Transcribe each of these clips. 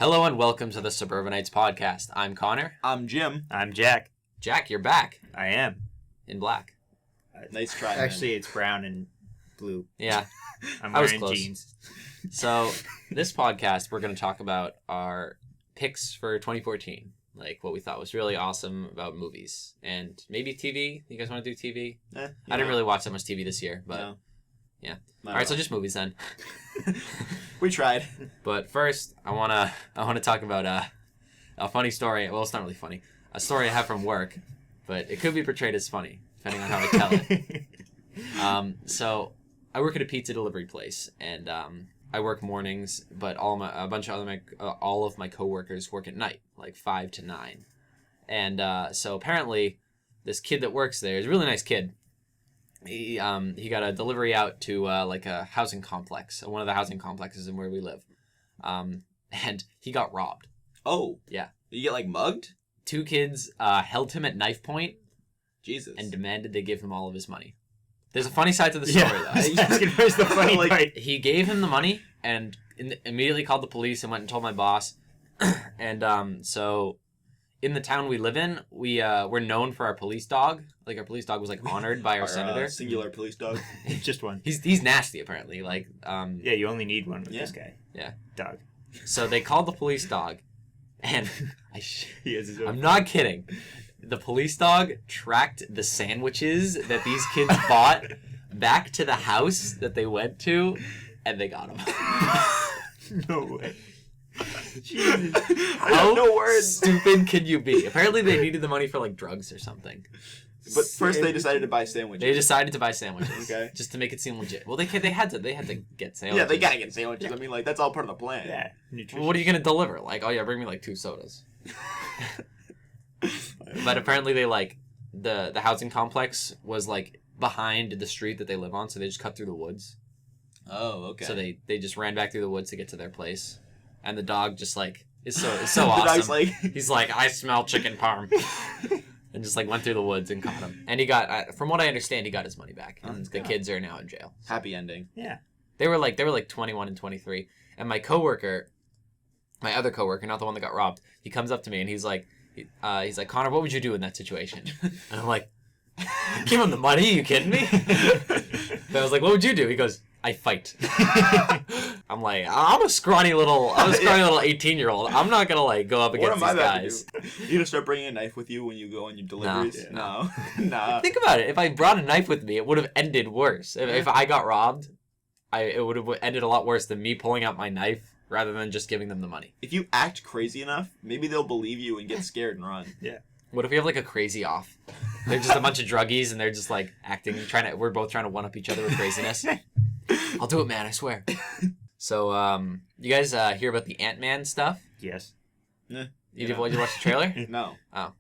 Hello and welcome to the Suburbanites Podcast. I'm Connor. I'm Jim. I'm Jack. Jack, you're back. I am. In black. Nice try. Actually, it's brown and blue. Yeah. I'm I was wearing close. jeans. So, this podcast, we're going to talk about our picks for 2014. Like, what we thought was really awesome about movies. And maybe TV. You guys want to do TV? I didn't really watch that much TV this year, but... No. Yeah. Alright, so just movies then. We tried. But first, I wanna talk about a funny story. Well, it's not really funny. A story I have from work, but it could be portrayed as funny, depending on how I tell it. So I work at a pizza delivery place, and I work mornings, but all of my coworkers work at night, like 5 to 9. And so apparently, this kid that works there is a really nice kid. He got a delivery out to like a housing complex, one of the housing complexes in where we live, and he got robbed. Oh. Yeah. Did you get, like, mugged? 2 kids held him at knife point. Jesus. And demanded they give him all of his money. There's a funny side to the story, though. I was asking where's the funny part. He gave him the money and immediately called the police and went and told my boss. And so in the town we live in, we're known for our police dog. Like, our police dog was, like, honored by our senator. Singular police dog. Just one. He's nasty, apparently. Like, Yeah, you only need one with this guy. Yeah. Dog. So they called the police dog, and He has his own. I'm not kidding. The police dog tracked the sandwiches that these kids bought back to the house that they went to, and they got him. No way. Jesus. How no words. stupid can you be? Apparently they needed the money for, like, drugs or something. But first they decided to buy sandwiches. They decided to buy sandwiches. Okay. Just to make it seem legit. Well, they had to get sandwiches. Yeah, they gotta get sandwiches. I mean, like, that's all part of the plan. Yeah. Well, what are you gonna deliver? Like, oh yeah, bring me like 2 sodas. But apparently they, like, the housing complex was, like, behind the street that they live on, so they just cut through the woods. Oh, okay. So they just ran back through the woods to get to their place, and the dog just, like, is so The awesome. dog's like... He's like, I smell chicken parm, and just, like, went through the woods and caught him. And he got, from what I understand, he got his money back, and the kids are now in jail. So. Happy ending. Yeah. They were like 21 and 23, and my other coworker, not the one that got robbed, he comes up to me and he's like, Connor, what would you do in that situation? And I'm like, give him the money? You kidding me? And I was like, what would you do? He goes, I fight. I'm like, I'm a scrawny little 18-year-old. I'm not gonna, like, go up against these guys. You gonna start bringing a knife with you when you go on your deliveries? No. Nah. Think about it. If I brought a knife with me, it would have ended worse. If I got robbed, it would have ended a lot worse than me pulling out my knife rather than just giving them the money. If you act crazy enough, maybe they'll believe you and get scared and run. Yeah. What if we have, like, a crazy off? They're just a bunch of druggies and they're just, like, acting, we're both trying to one-up each other with craziness. I'll do it, man, I swear. So, you guys hear about the Ant-Man stuff? Yes. Yeah. Did you watch the trailer? No. Oh.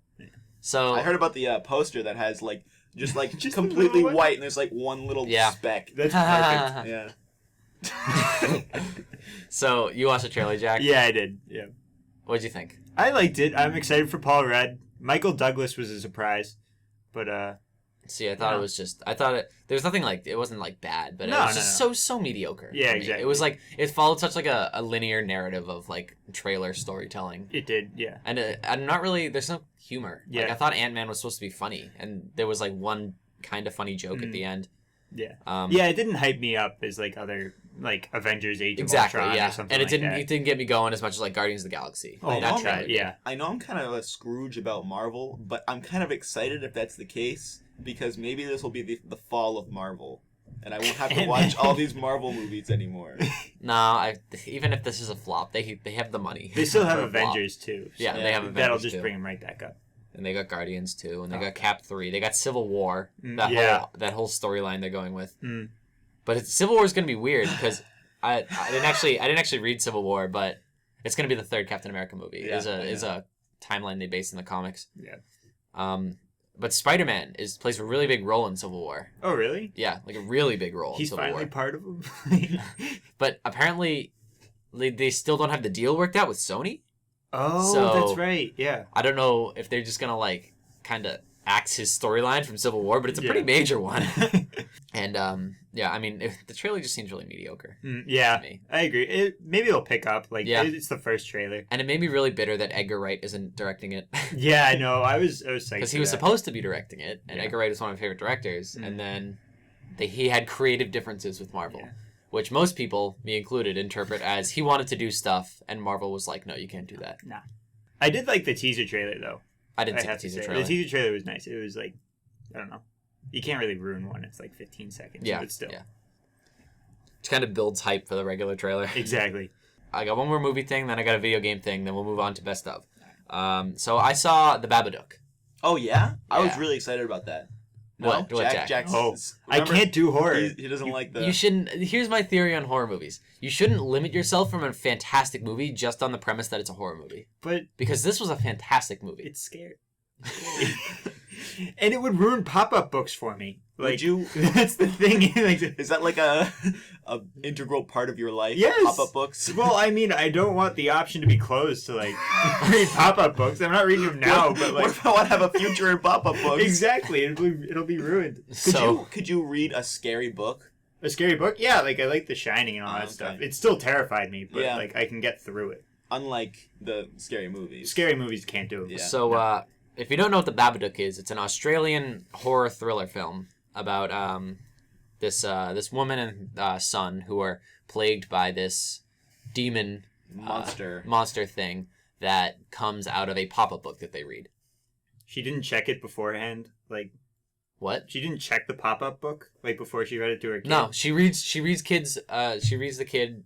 So... I heard about the poster that has, like, just Just completely a little white and there's, like, one little speck. That's perfect. Yeah. So, you watched the trailer, Jack? Yeah, I did. Yeah. What'd you think? I liked it. I'm excited for Paul Rudd. Michael Douglas was a surprise. But, See, I thought there was nothing, like, it wasn't, like, bad, but it was just so mediocre. Yeah, to me. exactly. It was, like, it followed such, like, a linear narrative of, like, trailer storytelling. it did, yeah. And I'm not really, there's no humor. Yeah. Like, I thought Ant-Man was supposed to be funny, and there was, like, one kind of funny joke at the end. Yeah. Yeah, it didn't hype me up as, like, other, like, Avengers Age of exactly, Ultron yeah. or something And it like didn't that. it didn't get me going as much as, like, Guardians of the Galaxy. Oh, Like, that trailer right, did. yeah. I know I'm kind of a Scrooge about Marvel, but I'm kind of excited if that's the case, because maybe this will be the fall of Marvel, and I won't have to watch all these Marvel movies anymore. No, even if this is a flop, they have the money. They still have for a flop. Avengers, too. So Yeah, they have Avengers, that'll just too. bring them right back up. And they got Guardians, too, and they got Cap 3. They got Civil War, yeah. that whole storyline they're going with. Mm. But Civil War is going to be weird, because I didn't actually read Civil War, but it's going to be the third Captain America movie. Yeah, Is a timeline they based in the comics. Yeah. But Spider-Man plays a really big role in Civil War. Oh, really? Yeah, like a really big role He's in Civil finally War. part of them? But apparently, they still don't have the deal worked out with Sony. Oh, So- that's right. Yeah. I don't know if they're just going to, like, kind of acts his storyline from Civil War, but it's a pretty major one. And I mean, the trailer just seems really mediocre. Yeah, to me. I agree. Maybe it'll pick up. Like, it's the first trailer, and it made me really bitter that Edgar Wright isn't directing it. Yeah, I know. I was psyched because he was supposed to be directing it, and Edgar Wright is one of my favorite directors. And then he had creative differences with Marvel, which most people, me included, interpret as he wanted to do stuff, and Marvel was like, "No, you can't do that." Nah. I did like the teaser trailer though. I didn't see the teaser trailer. The teaser trailer was nice. It was like, I don't know. You can't really ruin one. It's like 15 seconds. Yeah, but still. Yeah. It kind of builds hype for the regular trailer. Exactly. I got one more movie thing, then I got a video game thing, then we'll move on to best of. So I saw The Babadook. Oh, yeah? I was really excited about that. No? What, Jack? Jack's, I can't do horror. He doesn't like the... You shouldn't... Here's my theory on horror movies. You shouldn't limit yourself from a fantastic movie just on the premise that it's a horror movie. But... Because this was a fantastic movie. It's scary. And it would ruin pop-up books for me. Like, would you? That's the thing. Like, is that like a integral part part of your life? Yes. Pop-up books. Well, I mean, I don't want the option to be closed to like read pop-up books. I'm not reading them now, but like, what if I want to have a future in pop-up books? Exactly, it'll be ruined. Could you read a scary book? A scary book? Yeah, like I like The Shining and all that stuff. It still terrified me, but like I can get through it. Unlike the scary movies. Scary movies can't do it. Yeah. So, if you don't know what The Babadook is, it's an Australian horror thriller film about this woman and son who are plagued by this demon monster thing that comes out of a pop-up book that they read. She didn't check it beforehand, like. What? She didn't check the pop-up book like before she read it to her kid. No, she reads the kid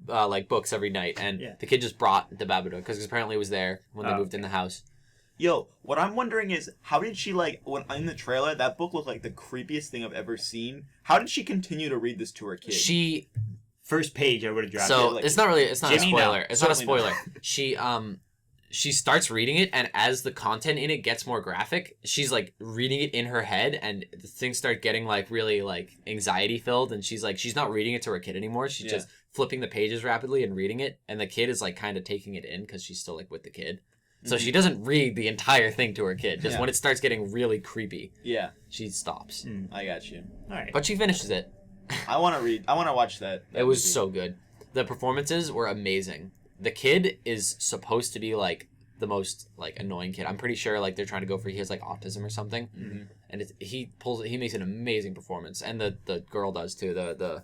like books every night, and the kid just brought The Babadook because apparently it was there when they moved in the house. Yo, what I'm wondering is, how did she, like, when in the trailer, that book looked like the creepiest thing I've ever seen. How did she continue to read this to her kid? First page, I would have dropped it. So, like, it's not a spoiler. No. It's not a spoiler. She starts reading it, and as the content in it gets more graphic, she's, like, reading it in her head, and the things start getting, like, really, like, anxiety-filled, and she's not reading it to her kid anymore. She's just flipping the pages rapidly and reading it, and the kid is, like, kind of taking it in because she's still, like, with the kid. So she doesn't read the entire thing to her kid. Just when it starts getting really creepy, she stops. I got you. All right. But she finishes it. I want to watch that it was movie. so good. The performances were amazing. The kid is supposed to be like the most like annoying kid. I'm pretty sure like they're trying to go for he has like autism or something. Mm-hmm. And he makes an amazing performance, and the girl does too. The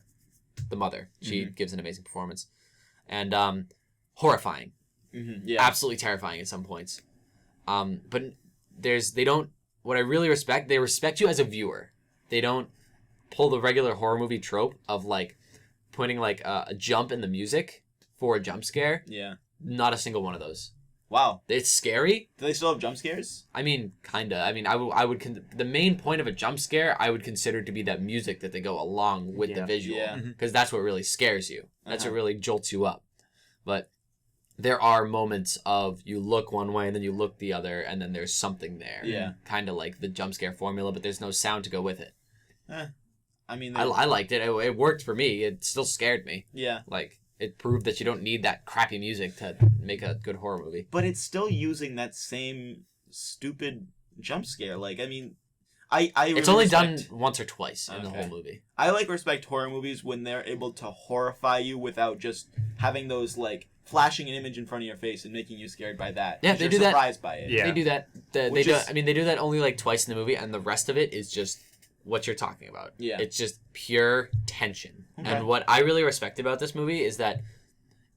mother, she gives an amazing performance, and horrifying. Mm-hmm. Yeah, absolutely terrifying at some points. But what I really respect, they respect you as a viewer. They don't pull the regular horror movie trope of like putting like a jump in the music for a jump scare. Yeah, not a single one of those. Wow, it's scary. Do they still have jump scares? I mean, kinda. I mean, I would the main point of a jump scare I would consider to be that music that they go along with the visual, because that's what really scares you. That's what really jolts you up. But there are moments of you look one way and then you look the other, and then there's something there. Yeah. Kind of like the jump scare formula, but there's no sound to go with it. I mean, I liked it. It worked for me. It still scared me. Yeah. Like, it proved that you don't need that crappy music to make a good horror movie. But it's still using that same stupid jump scare. Like, I mean, I really it's only done once or twice in the whole movie. I respect horror movies when they're able to horrify you without just having those like flashing an image in front of your face and making you scared by that. Yeah, they do that. Surprised by it. Yeah, they do that. They do that only like twice in the movie, and the rest of it is just what you're talking about. Yeah, it's just pure tension. Okay. And what I really respect about this movie is that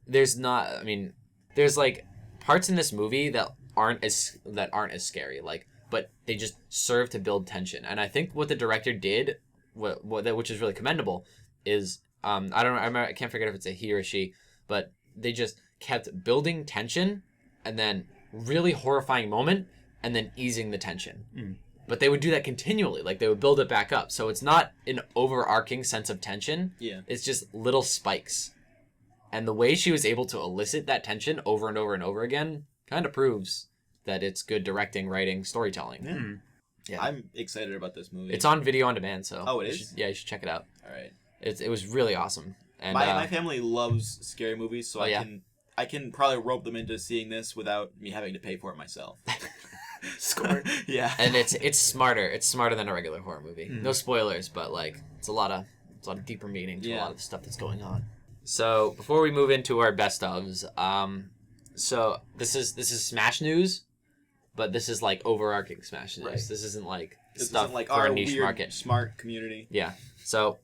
there's like parts in this movie that aren't as scary, like, but they just serve to build tension. And I think what the director did, which is really commendable, is I can't forget if it's a he or she, but they just kept building tension and then really horrifying moment and then easing the tension. But they would do that continually. Like, they would build it back up. So it's not an overarching sense of tension. Yeah. It's just little spikes. And the way she was able to elicit that tension over and over and over again kind of proves that it's good directing, writing, storytelling. Yeah. I'm excited about this movie. It's on video on demand, so... Oh, it is? You should check it out. All right. It was really awesome. And my family loves scary movies, so I can probably rope them into seeing this without me having to pay for it myself. Score. Yeah. And it's smarter. It's smarter than a regular horror movie. No spoilers, but like it's a lot of deeper meaning to a lot of the stuff that's going on. So before we move into our best ofs, so this is Smash news, but this is like overarching Smash news. Right. This isn't like This stuff isn't like for our a niche weird, market. smart community. Yeah. So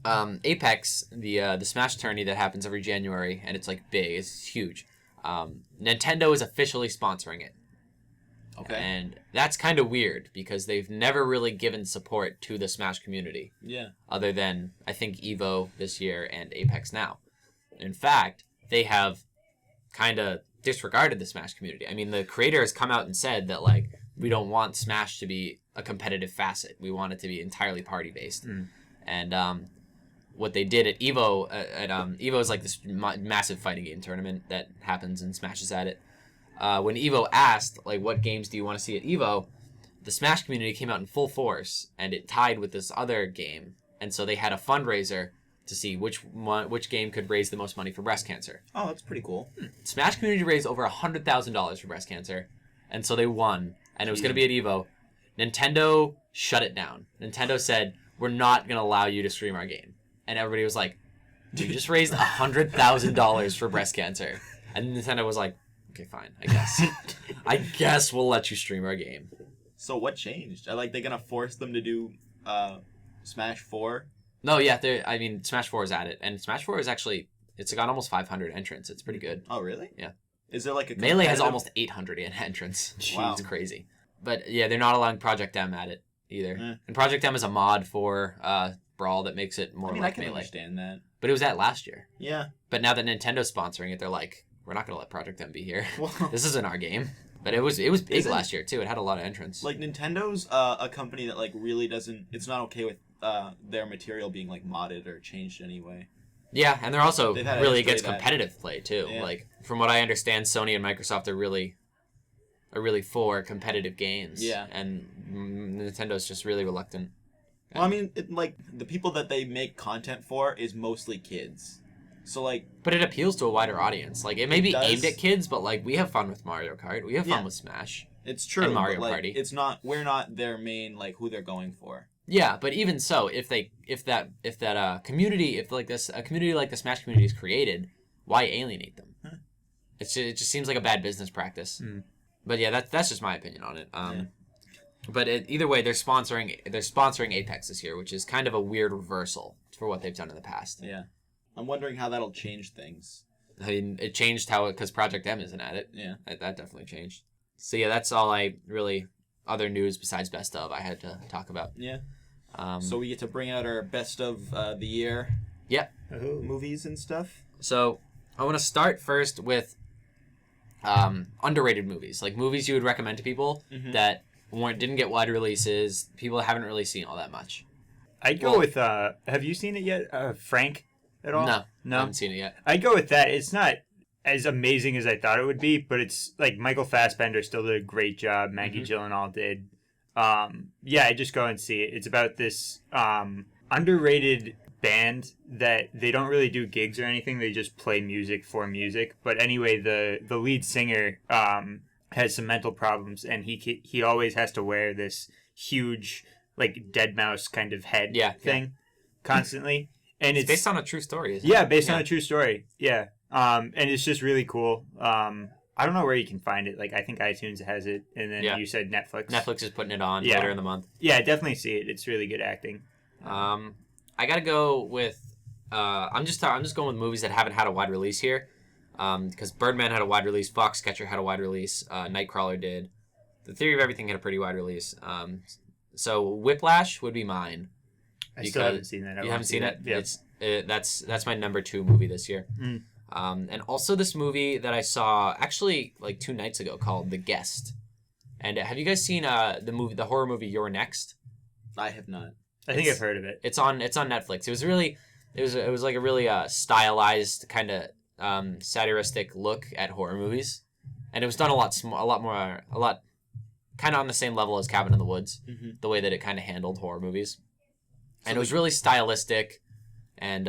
Apex, the Smash tourney that happens every January, and it's like big, it's huge. Nintendo is officially sponsoring it. Okay. And that's kind of weird because they've never really given support to the Smash community. Yeah. Other than, I think, EVO this year and Apex now. In fact, they have kind of disregarded the Smash community. I mean, the creator has come out and said that, like, we don't want Smash to be a competitive facet. We want it to be entirely party-based. And what they did at EVO, EVO is like this massive fighting game tournament that happens and Smash is at it. When EVO asked, like, what games do you want to see at EVO, the Smash community came out in full force, and it tied with this other game. And so they had a fundraiser to see which game could raise the most money for breast cancer. Oh, that's pretty cool. Smash community raised over $100,000 for breast cancer, and so they won, and it was going to be at EVO. Nintendo shut it down. Nintendo said, we're not going to allow you to stream our game. And everybody was like, you just raised $100,000 for breast cancer. And Nintendo was like, okay, fine, I guess. I guess we'll let you stream our game. So what changed? Are they gonna force them to do Smash 4? No, yeah, Smash 4 is at it. And Smash 4 is actually, it's got almost 500 entrants. It's pretty good. Oh, really? Yeah. Is there like a Melee has almost 800 entrants. Wow. It's crazy. But yeah, they're not allowing Project M at it either. Eh. And Project M is a mod for Brawl that makes it more I like can Melee. understand that. But it was at last year. Yeah. But now that Nintendo's sponsoring it, they're like, we're not going to let Project M be here. Well, This isn't our game. But it was big Isn't- last year, too. It had a lot of entrants. like Nintendo's a company that like really doesn't. It's not okay with their material being like modded or changed anyway. Yeah, and they're also They've had a really history against of that. competitive play, too. Yeah. Like, from what I understand, Sony and Microsoft are really for competitive games. Yeah. And Nintendo's just really reluctant. Well, I mean, the people that they make content for is mostly kids. So like, But it appeals to a wider audience. Like, it may be does. aimed at kids, but, like, we have fun with Mario Kart. We have fun Yeah. with Smash. it's true. And Mario but, like, Party. It's not. We're not their main like who they're going for. Yeah, but even so, if that community, if like this a community like the Smash community is created, why alienate them? Huh. It just seems like a bad business practice. But yeah, that's just my opinion on it. Yeah. But either way, they're sponsoring Apex this year, which is kind of a weird reversal for what they've done in the past. Yeah. I'm wondering how that'll change things. I mean, it changed because Project M isn't at it. Yeah. That definitely changed. So yeah, that's all other news besides best of I had to talk about. Yeah. Um, So we get to bring out our best of the year yeah. movies and stuff. So I want to start first with underrated movies, like movies you would recommend to people that didn't get wide releases, people haven't really seen all that much. I'd go with, have you seen it yet, Frank, at all? No, I haven't seen it yet. I'd go with that. It's not as amazing as I thought it would be, but it's like Michael Fassbender still did a great job. Maggie Gyllenhaal did. Yeah, I just go and see it. It's about this underrated band that they don't really do gigs or anything. They just play music for music. But anyway, the lead singer has some mental problems, and he always has to wear this huge like dead mouse kind of head thing constantly. And It's based on a true story, isn't yeah, it? based on a true story. Yeah. And it's just really cool. I don't know where you can find it. Like, I think iTunes has it, and then you said Netflix. Netflix is putting it on Yeah. later in the month. Yeah, definitely see it. It's really good acting. I gotta go with. I'm just going with movies that haven't had a wide release here, because Birdman had a wide release, Foxcatcher had a wide release, Nightcrawler did. The Theory of Everything had a pretty wide release. So Whiplash would be mine. I still haven't seen that. You haven't seen it? Yeah. That's my number 2 movie this year. Mm. And also this movie that I saw actually like 2 nights ago called The Guest. And have you guys seen the horror movie You're Next? I have not. I think I've heard of it. It's on Netflix. It was like a really stylized kind of satiristic look at horror movies, and it was done a lot kind of on the same level as Cabin in the Woods, the way that it kind of handled horror movies. And it was really stylistic, and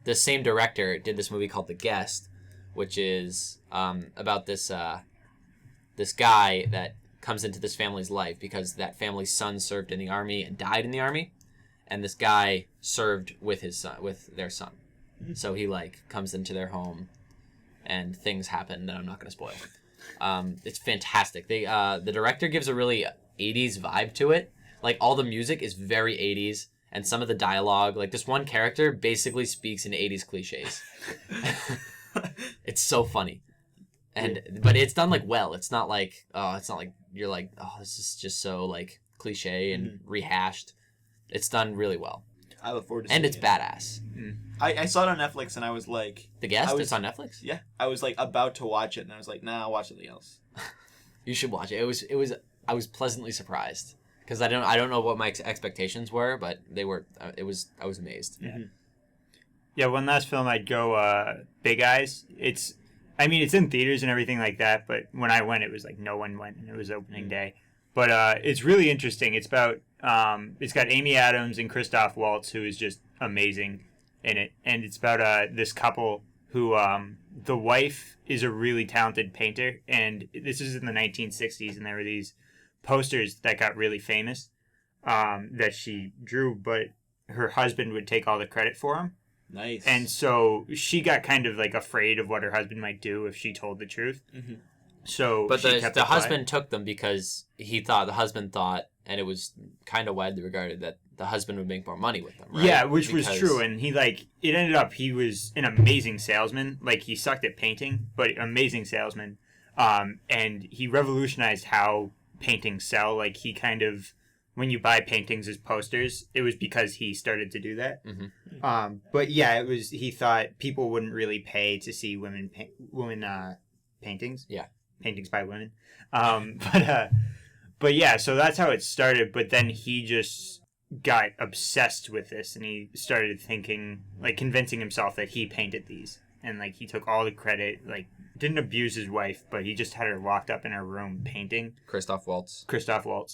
the same director did this movie called The Guest, which is about this this guy that comes into this family's life because that family's son served in the army and died in the army, and this guy served with their son. So he like comes into their home, and things happen that I'm not going to spoil. It's fantastic. The director gives a really 80s vibe to it. Like all the music is very 80s, and some of the dialogue, like this one character basically speaks in 80s cliches. It's so funny. But it's done like well. It's not like you're like, oh, this is just so like cliche and rehashed. It's done really well. I look forward to seeing it. And it's badass. I saw it on Netflix and I was like... The Guest? It's on Netflix? Yeah. I was like about to watch it and I was like, nah, I'll watch something else. You should watch it. I was pleasantly surprised. Because I don't know what my expectations were, but they were... I was amazed. Yeah. Yeah, one last film I'd go, Big Eyes. It's in theaters and everything like that, but when I went, it was like no one went, and it was opening day. But it's really interesting. It's about it's got Amy Adams and Christoph Waltz, who is just amazing in it, and it's about this couple who the wife is a really talented painter, and this is in the 1960s, and there were these posters that got really famous that she drew, but her husband would take all the credit for them. Nice. And so she got kind of like afraid of what her husband might do if she told the truth. So, but the husband took them because the husband thought, and it was kind of widely regarded that the husband would make more money with them. Right? Yeah, which was true. And he he was an amazing salesman. Like he sucked at painting, but amazing salesman. And he revolutionized how paintings sell. Like he kind of, when you buy paintings as posters, it was because he started to do that. But yeah, he thought people wouldn't really pay to see women paintings. Yeah. Paintings by women. But yeah, so that's how it started. But then he just got obsessed with this, and he started thinking, like convincing himself that he painted these. And like he took all the credit, like didn't abuse his wife, but he just had her locked up in her room painting. Christoph Waltz.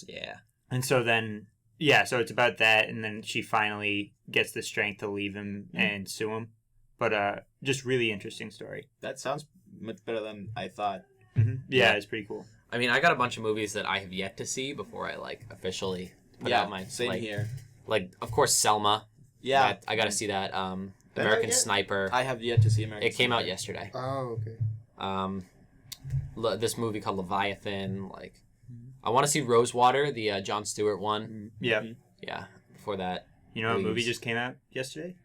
Yeah. And so then, so it's about that, and then she finally gets the strength to leave him and sue him. But just really interesting story. That sounds much better than I thought. Yeah, it's pretty cool. I mean, I got a bunch of movies that I have yet to see before I like officially put out my same here. Like, of course, Selma. Yeah, I got to see that. American Sniper. I have yet to see American. It came out yesterday. Oh, okay. This movie called Leviathan. Like, I want to see Rosewater, the Jon Stewart one. Yeah. Yeah. Before that. You know what movie just came out yesterday?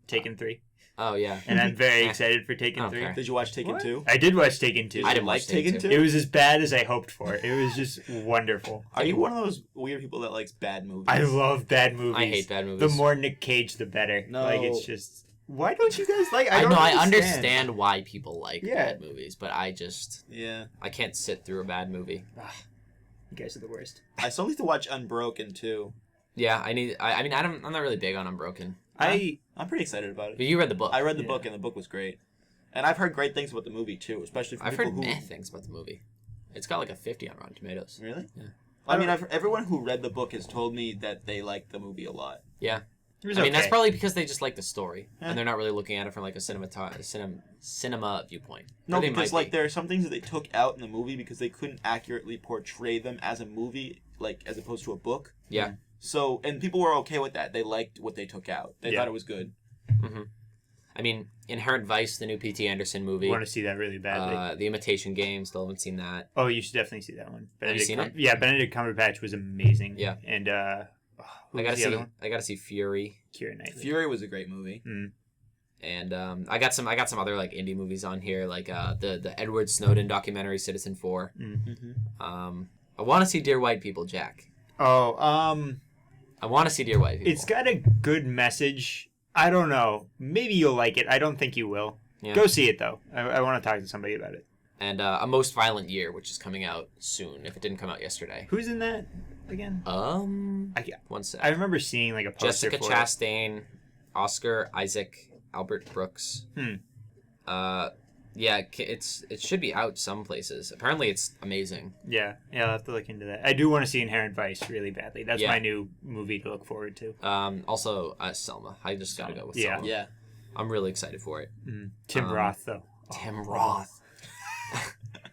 Taken 3. Oh, yeah. And I'm very excited for Taken 3. Okay. Did you watch Taken 2? I did watch Taken 2. I didn't like watch Taken 2. It was as bad as I hoped for. It was just wonderful. Are you one of those weird people that likes bad movies? I love bad movies. I hate bad movies. The more Nick Cage, the better. No. Like, it's just... Why don't you guys like... I understand why people like bad movies, but I just... Yeah. I can't sit through a bad movie. You guys are the worst. I still need to watch Unbroken, too. Yeah, I'm not really big on Unbroken. I'm pretty excited about it. But you read the book. I read the book, and the book was great. And I've heard great things about the movie, too, especially from people who... I've heard things about the movie. It's got like a 50 on Rotten Tomatoes. Really? Yeah. I mean, everyone who read the book has told me that they liked the movie a lot. Yeah. It was I mean, okay. that's probably because they just like the story, Yeah. and they're not really looking at it from like a cinema viewpoint. No, Or they because might like there are some things that they took out in the movie because they couldn't accurately portray them as a movie, like as opposed to a book. Yeah. So, and people were okay with that. They liked what they took out. They thought it was good. Mm-hmm. I mean, Inherent Vice, the new P.T. Anderson movie. I want to see that really badly. The Imitation Game, still haven't seen that. Oh, you should definitely see that one. Have you seen it? Yeah, Benedict Cumberbatch was amazing. Yeah. And I gotta see Fury. Keira Knightley. Fury was a great movie. And I got some other like indie movies on here, like the Edward Snowden documentary, Citizen 4. I want to see Dear White People, Jack. Oh, I want to see Dear White People. it's got a good message. I don't know. Maybe you'll like it. I don't think you will. Yeah. Go see it though. I want to talk to somebody about it. And A Most Violent Year, which is coming out soon, if it didn't come out yesterday. Who's in that again? One sec. I remember seeing like a poster Jessica for Chastain, Oscar Isaac, Albert Brooks. Yeah, it should be out some places. Apparently, it's amazing. Yeah, I'll have to look into that. I do want to see Inherent Vice really badly. That's my new movie to look forward to. Also, Selma. I just gotta go with Selma. Yeah. I'm really excited for it. Tim Roth, though. Tim Roth.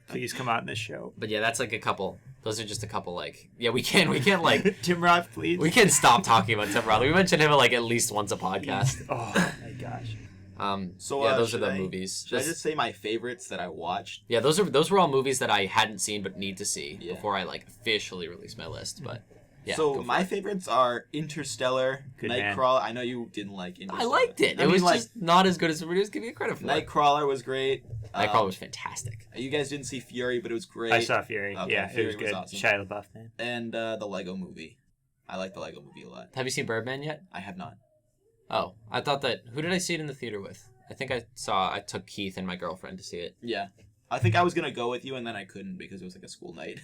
Please come out in this show. But yeah, that's like a couple. Those are just a couple, like... Yeah, we can't like... Tim Roth, please. We can't stop talking about Tim Roth. We mentioned him like at least once a podcast. Oh, my gosh. So yeah, those are the movies. Should I just say my favorites that I watched? Yeah, those were all movies that I hadn't seen but need to see before I like officially release my list. But yeah. So my favorites are Interstellar, Good Nightcrawler. I know you didn't like Interstellar. I liked it. It was just not as good as everybody was giving it credit for. Nightcrawler was great. Nightcrawler was fantastic. You guys didn't see Fury, but it was great. I saw Fury. Okay, Yeah, Fury it was good. awesome. Shia LaBeouf, man. And the Lego Movie. I like the Lego Movie a lot. Have you seen Birdman yet? I have not. Oh, I thought that. Who did I see it in the theater with? I think I took Keith and my girlfriend to see it. Yeah. I think I was going to go with you, and then I couldn't because it was like a school night.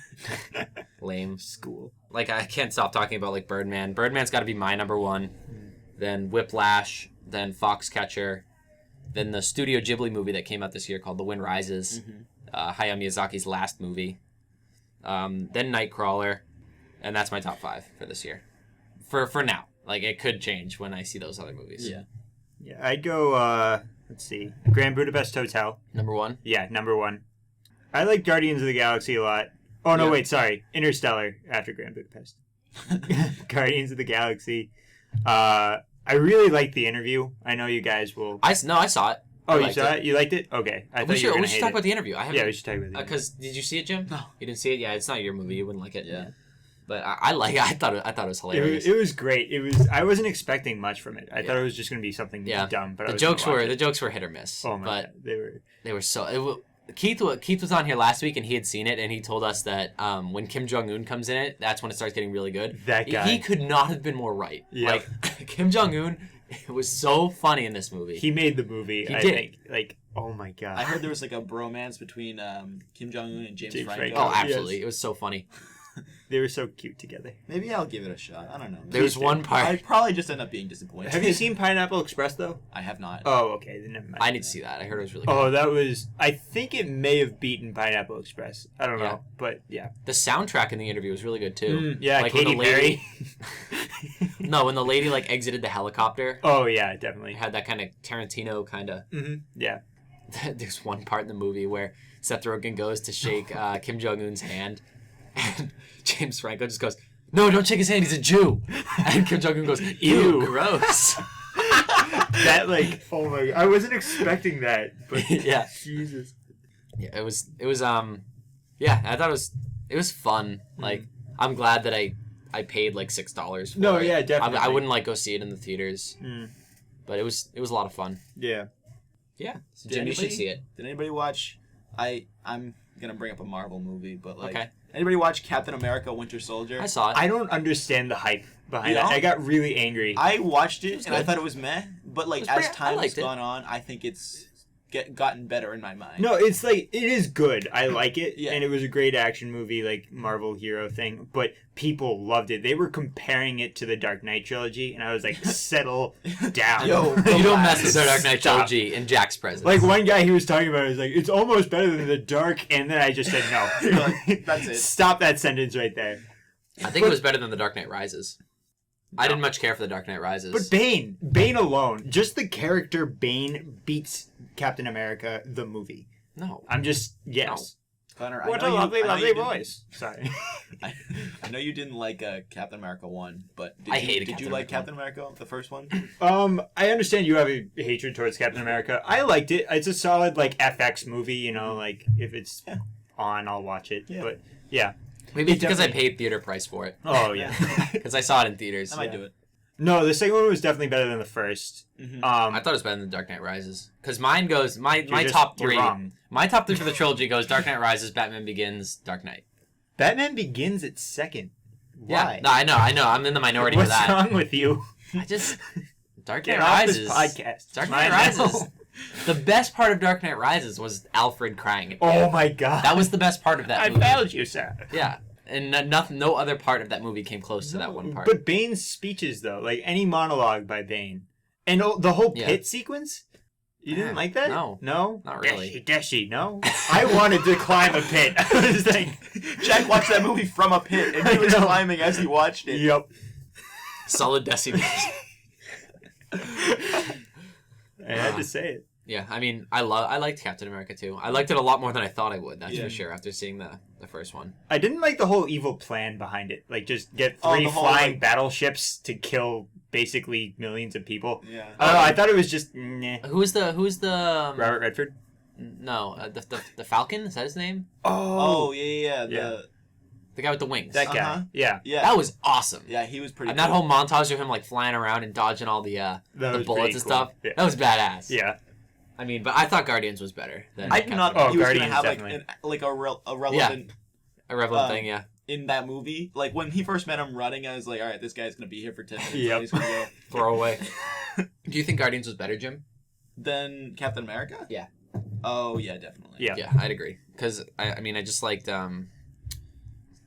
Lame. School. Like, I can't stop talking about, like, Birdman. Birdman's got to be my number one. Then Whiplash. Then Foxcatcher. Then the Studio Ghibli movie that came out this year called The Wind Rises. Hayao Miyazaki's last movie. Then Nightcrawler. And that's my top 5 for this year. For now. Like, it could change when I see those other movies. Yeah. Yeah, I'd go, let's see, Grand Budapest Hotel. Number 1? Yeah, number 1. I like Guardians of the Galaxy a lot. Oh, no, wait, sorry. Interstellar after Grand Budapest. Guardians of the Galaxy. I really liked The Interview. I know you guys will... I saw it. Oh, you saw it? You liked it? Okay. I thought you were going to hate it. We should talk about The Interview. Yeah, we should talk about The Interview. Because, did you see it, Jim? No. You didn't see it? Yeah, it's not your movie. You wouldn't like it. Yeah. But I thought it was hilarious. It was great. I wasn't expecting much from it. I thought it was just going to be something dumb. But the jokes were hit or miss. Oh my god, they were so. Keith was on here last week and he had seen it and he told us that when Kim Jong-un comes in it, that's when it starts getting really good. That guy. He could not have been more right. Yeah. Like Kim Jong-un, it was so funny in this movie. He made the movie. I think. Like, oh my god. I heard there was like a bromance between Kim Jong-un and James Franco. Oh, absolutely. Yes. It was so funny. They were so cute together. Maybe I'll give it a shot. I don't know. There was one part. I'd probably just end up being disappointed. Have you seen Pineapple Express, though? I have not. Oh, okay. Then never mind. I need to see that. I heard it was really good. Oh, that was... I think it may have beaten Pineapple Express. I don't know. But, yeah. The soundtrack in The Interview was really good, too. Yeah, like Katy Perry. No, when the lady, like, exited the helicopter. Oh, yeah, definitely. It had that kind of Tarantino kind of... Mm-hmm. Yeah. There's one part in the movie where Seth Rogen goes to shake Kim Jong-un's hand, and James Franco just goes, "No, don't shake his hand, he's a Jew." And Kim Jong-un goes, "Ew, gross." That, like, oh my god. I wasn't expecting that, but yeah. Jesus. Yeah, it was yeah, I thought it was fun. Like, I'm glad that I paid like $6 for it. No, yeah, definitely. I wouldn't like go see it in the theaters. But it was a lot of fun. Yeah. Yeah. So Jim, you should see it. Did anybody watch I'm gonna bring up a Marvel movie, but like Okay. Anybody watch Captain America Winter Soldier? I saw it. I don't understand the hype behind You it. don't? I got really angry. I watched it and I good. thought it was meh, but like It was as I time has liked it. gone on, I think it's gotten better in my mind. No, it's like, it is good. I like it. Yeah. And it was a great action movie, like Marvel hero thing. But people loved it. They were comparing it to the Dark Knight trilogy. And I was like, settle down. Yo, You don't mess with the Dark Knight Stop. trilogy in Jack's presence. Like, one guy he was talking about was like, it's almost better than the Dark. And then I just said, no. You're like, that's it. Stop that sentence right there. I think it was better than The Dark Knight Rises. I didn't much care for The Dark Knight Rises. But Bane alone, just the character Bane beats Captain America, the movie. No. I'm just, yes. Connor, What I know a lovely, you, I know lovely you didn't- voice. Sorry. I know you didn't like Captain America 1, but I hated did Captain you like America Captain America, the first one? I understand you have a hatred towards Captain America. I liked it. It's a solid, like, FX movie, you know, like, if it's on, I'll watch it. Yeah. But, yeah. Maybe It it's because I definitely- paid theater price for it. Oh, yeah. Because I saw it in theaters. I might do it. No, the second one was definitely better than the first. I thought it was better than The Dark Knight Rises. Because mine goes, my just- top you're 3. wrong. My top 3 for the trilogy goes Dark Knight Rises, Batman Begins, Dark Knight. Batman Begins at second. Yeah, Why? no, I know. I'm in the minority What's for that. wrong with you? I just Dark Get Knight off Rises. this podcast. Dark I Knight know. Rises. The best part of Dark Knight Rises was Alfred crying. At the Oh end. my god. That was the best part of that I movie. failed you, sir. Yeah, and no other part of that movie came close to that one part. But Bane's speeches, though, like any monologue by Bane, and the whole Yeah. pit sequence, you didn't like that? No. No? Not really. Dashy, no? I wanted to climb a pit. I was like, Jack watched that movie from a pit, and he was climbing as he watched it. yep. Solid decimals. I had to say it. Yeah, I mean, I liked Captain America too. I liked it a lot more than I thought I would. That's Yeah. for sure. After seeing the first one. I didn't like the whole evil plan behind it. Like, just get Oh, three the whole, flying like- battleships to kill basically millions of people. Yeah. I don't know. I thought it was just nah. Who's the Robert Redford. no the Falcon? Is that his name? Oh, yeah. Yeah. The guy with the wings. That guy. Uh-huh. Yeah. Yeah. That was awesome. Yeah, he was pretty And that cool. whole montage of him like flying around and dodging all the That the was bullets pretty and cool. stuff. Yeah. That was badass. Yeah. I mean, but I thought Guardians was better than I did not Oh, think he was going Guardians, to have definitely. a relevant a relevant thing. Yeah. in that movie. Like, when he first met him running, I was like, all right, this guy's going to be here for 10 minutes. Yep. He's gonna Throw away. Do you think Guardians was better, Jim? Then Captain America? Yeah. Oh, yeah, definitely. Yeah. Yeah, I'd agree. Because I mean, I just liked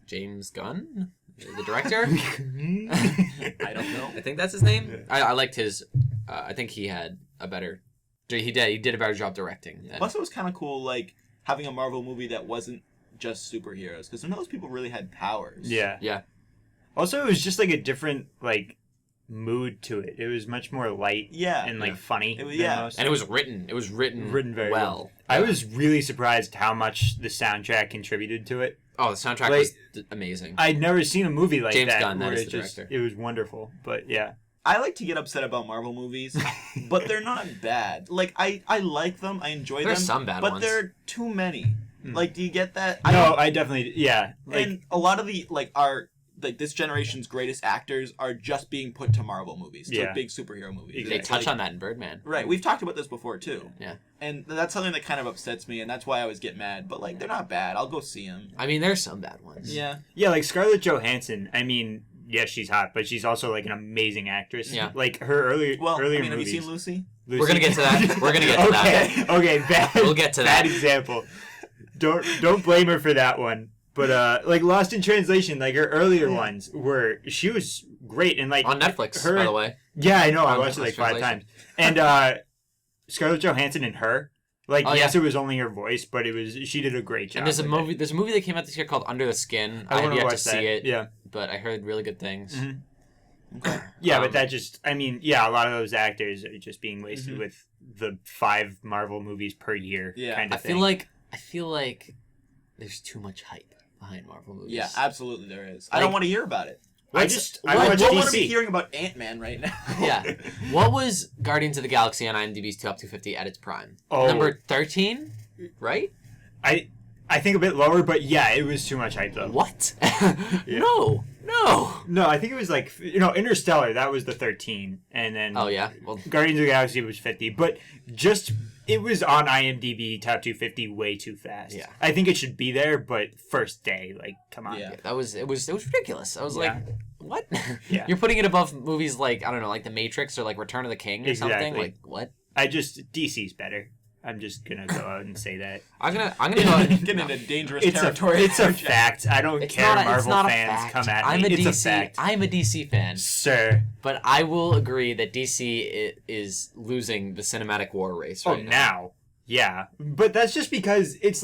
James Gunn, the director. I don't know. I think that's his name. I liked his. I think he had a better. He did a better job directing. Than, Plus, it was kind of cool, like, having a Marvel movie that wasn't just superheroes. Because some of those people really had powers. Yeah. Yeah. Also, it was just like a different mood to it. It was much more light Yeah. and Yeah. funny. It was- than yeah. most. And it was written. It was written very well. I was really surprised how much the soundtrack contributed to it. Oh, the soundtrack Like- was amazing. I'd never seen a movie like James that. Gunn, that where is it the just, director. it was wonderful. But yeah. I like to get upset about Marvel movies, but they're not bad. Like, I like them. I enjoy There's them. some bad but ones. there are too many. Mm. Like, do you get that? No, I definitely, yeah. Like, And a lot of the, our this generation's greatest actors are just being put to Marvel movies, to Yeah. big superhero movies. They It's touch like- on that in Birdman. Right, we've talked about this before too. Yeah. And that's something that kind of upsets me, and that's why I always get mad. But they're not bad. I'll go see them. I mean, there's some bad ones. Yeah. yeah, like Scarlett Johansson, I mean, yes, she's hot, but she's also an amazing actress. Yeah. Like her earlier Well, earlier I mean, have movies. you seen Lucy? Lucy. We're gonna get to that. We're gonna get to that. Okay, bad. We'll get to bad that. example. Don't blame her for that one. But Lost in Translation, her earlier ones she was great and On Netflix, her, by the way. Yeah, I know. I On watched it Netflix 5 translation. times. And Scarlett Johansson and her, Oh, yes, yeah. it was only her voice, but she did a great job. And there's a with movie. it. There's a movie that came out this year called Under the Skin. I I have want to yet to watch see that. it, Yeah. but I heard really good things. Mhm. Okay. Yeah, Um, but that just, I mean, yeah, a lot of those actors are just being wasted Mhm. with the 5 Marvel movies per year Yeah. kind I of feel thing. like there's too much hype behind Marvel movies. Yeah, absolutely there is. I don't Like- want to hear about it. I I watched don't want to be DC. hearing about Ant-Man right now. Yeah. What was Guardians of the Galaxy on IMDb's Top 250 at its prime? Oh. Number 13, right? I think a bit lower, but yeah, it was too much hype though. What? Yeah. No. No, I think it was Interstellar, that was the 13, and then Oh yeah. Well, Guardians of the Galaxy was 50, but it was on IMDb Top 250 way too fast. Yeah. I think it should be there, but first day, come on. Yeah. yeah, it was ridiculous. I was Yeah. like, what? Yeah. You're putting it above movies like, I don't know, like The Matrix or like Return of the King or something? Exactly. Like, what? DC's better. I'm just gonna go out and say that. I'm gonna go. Getting into dangerous It's territory. a fact. I don't It's care. not Marvel a fans fact. come at me. I'm a it's DC. a fact, I'm a DC fan, sir. but I will agree that DC is losing the cinematic war race right now. Now, yeah, but that's just because it's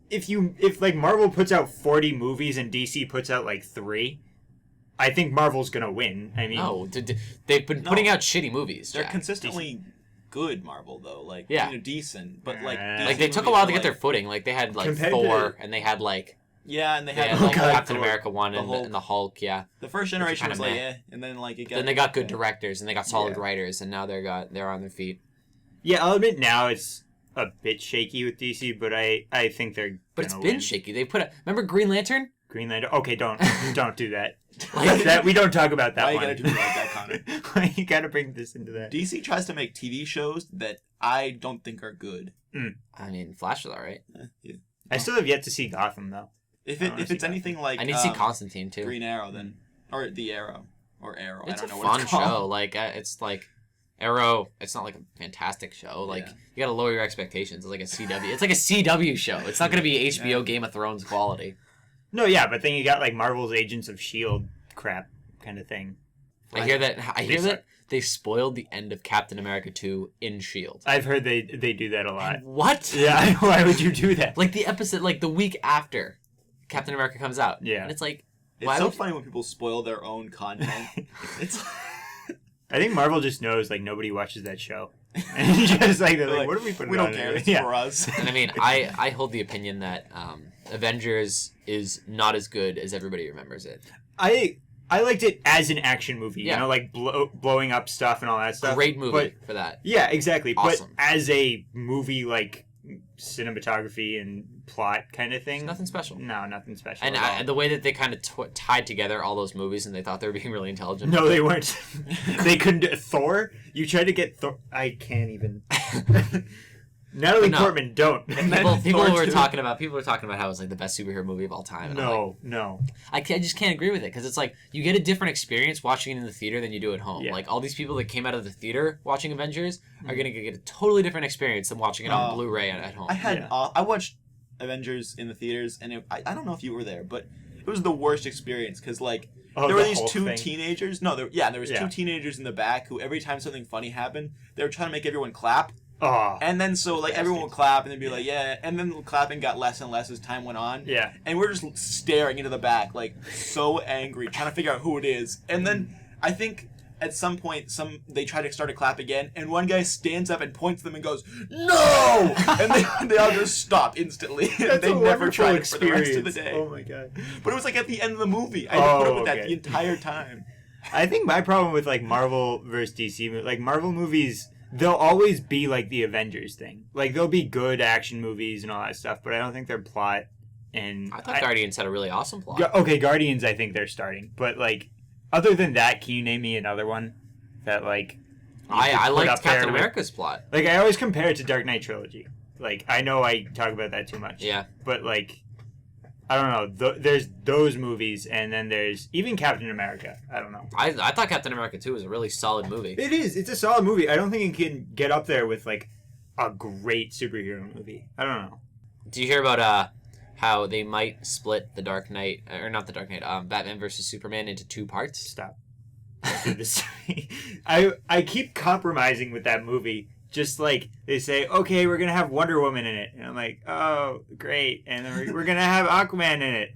if Marvel puts out 40 movies and DC puts out 3, I think Marvel's gonna win. I mean, No, they've been putting out shitty movies. They're Jack. consistently good Marvel though, Yeah. decent, but Like they took a while to get their footing. Like they had Compared Thor, to- and they had yeah, and they they had had Oh, like God, Captain Thor, America one the and Hulk. the Hulk. Yeah. The first generation kinda was meh. and then it got. Then they got good directors and they got solid Yeah. writers, and now they're on their feet. yeah, I'll admit now it's a bit shaky with DC, but I think they're. But it's gonna been win. shaky. They remember Green Lantern? Green Lantern. Okay, don't do that. That we don't talk about that Why you one. gotta do it like that, Connor? Why you gotta bring this into that? DC tries to make TV shows that I don't think are good. I mean, Flash is alright. Yeah. I still have yet to see Gotham though. If I wanna it's see anything like I need to see Constantine too. Green Arrow, then or the Arrow or Arrow. It's I don't a know fun what it's called. show. Like it's like Arrow. It's not like a fantastic show. Like Yeah. you gotta lower your expectations. It's like a CW. It's like a CW show. It's not gonna be HBO Game of Thrones quality. No, yeah, but then you got Marvel's Agents of Shield crap kind of thing. I hear They suck. that they spoiled the end of Captain America 2 in Shield. I've heard they do that a lot. What? Yeah, why would you do that? Like the episode, like the week after Captain America comes out. Yeah. And it's like, It's why so would- funny when people spoil their own content. It's I think Marvel just knows nobody watches that show. And just like they're like, what are we putting? We don't on care. here? It's for us. And I mean, I hold the opinion that Avengers is not as good as everybody remembers it. I liked it as an action movie, Yeah. you know, like blowing up stuff and all that stuff. Great movie But, for that. yeah, exactly. Awesome. But as a movie, like cinematography and plot kind of thing, It's nothing special. No, nothing special. And at all. the way that they kind of tied together all those movies and they thought they were being really intelligent. No, they weren't. They couldn't do Thor. You tried to get Thor. I can't even. Natalie No. Portman, don't. People Thor were 2. talking about how it's like the best superhero movie of all time. And I'm like, No. I just can't agree with it because it's like you get a different experience watching it in the theater than you do at home. Yeah. Like all these people that came out of the theater watching Avengers are gonna get a totally different experience than watching it on Blu-ray at home. I watched Avengers in the theaters, and I don't know if you were there, but it was the worst experience because like there were these two teenagers. No, there was two teenagers in the back who every time something funny happened, they were trying to make everyone clap. Oh, And then so like everyone would clap and they'd be like, yeah, and then the clapping got less and less as time went on. yeah. And we're just staring into the back, like so angry, trying to figure out who it is. And then I think at some point they try to start a clap again, and one guy stands up and points at them and goes, "No!" And they all just stop instantly. And they never tried it for the rest of the day. Oh my god. But it was like at the end of the movie. I had to put up with that okay. the entire time. I think my problem with like Marvel versus DC, like Marvel movies, they'll always be like the Avengers thing. Like they'll be good action movies and all that stuff, but I don't think their plot and I thought Guardians had a really awesome plot. Okay, Guardians, I think they're starting, but like other than that, can you name me another one that like I put liked up there Captain with- America's plot. Like I always compare it to Dark Knight trilogy. Like I know I talk about that too much. Yeah. But like I don't know. There's those movies, and then there's even Captain America. I don't know. I thought Captain America 2 was a really solid movie. It is. It's a solid movie. I don't think it can get up there with like a great superhero movie. I don't know. Do you hear about how they might split the Dark Knight, or not the Dark Knight, Batman versus Superman into 2 parts? Stop. Don't do this. I keep compromising with that movie. Just like they say, okay, we're gonna have Wonder Woman in it, and I'm like, oh, great, and then we're gonna have Aquaman in it.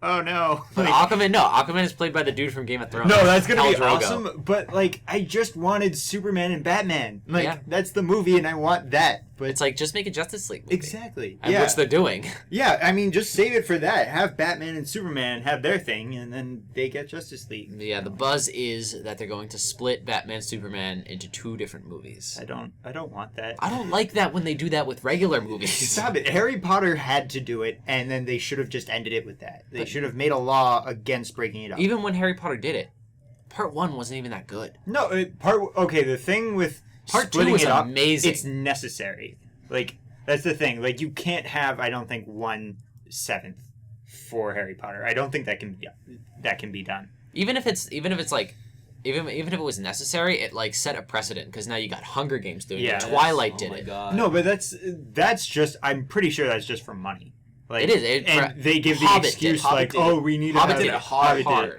Oh no. But Like, Aquaman is played by the dude from Game of Thrones. no, that's gonna Khal be Drogo. awesome. But like, I just wanted Superman and Batman. Like, Yeah. that's the movie, and I want that. But It's like just make a Justice League movie. exactly, And yeah, which they're doing. yeah. I mean, just save it for that. Have Batman and Superman have their thing, and then they get Justice League. Yeah, the buzz is that they're going to split Batman Superman into 2 different movies. I don't want that. I don't like that when they do that with regular movies. Stop it. Harry Potter had to do it, and then they should have just ended it with that. They should have made a law against breaking it up. Even when Harry Potter did it, part 1 wasn't even that good. No, the thing with Part 2 splitting was it up, amazing. it's necessary. Like, that's the thing. Like, you can't have, I don't think, 1/7 for Harry Potter. I don't think that can be done. Even if it was necessary, it like set a precedent because now you got Hunger Games doing Yeah. it. Twilight Oh did my it. God. No, but that's just, I'm pretty sure that's just for money. Like, It is. and they give the Hobbit excuse did. like, Hobbit did oh, we need Hobbit to did have it Hobbit hard. did it.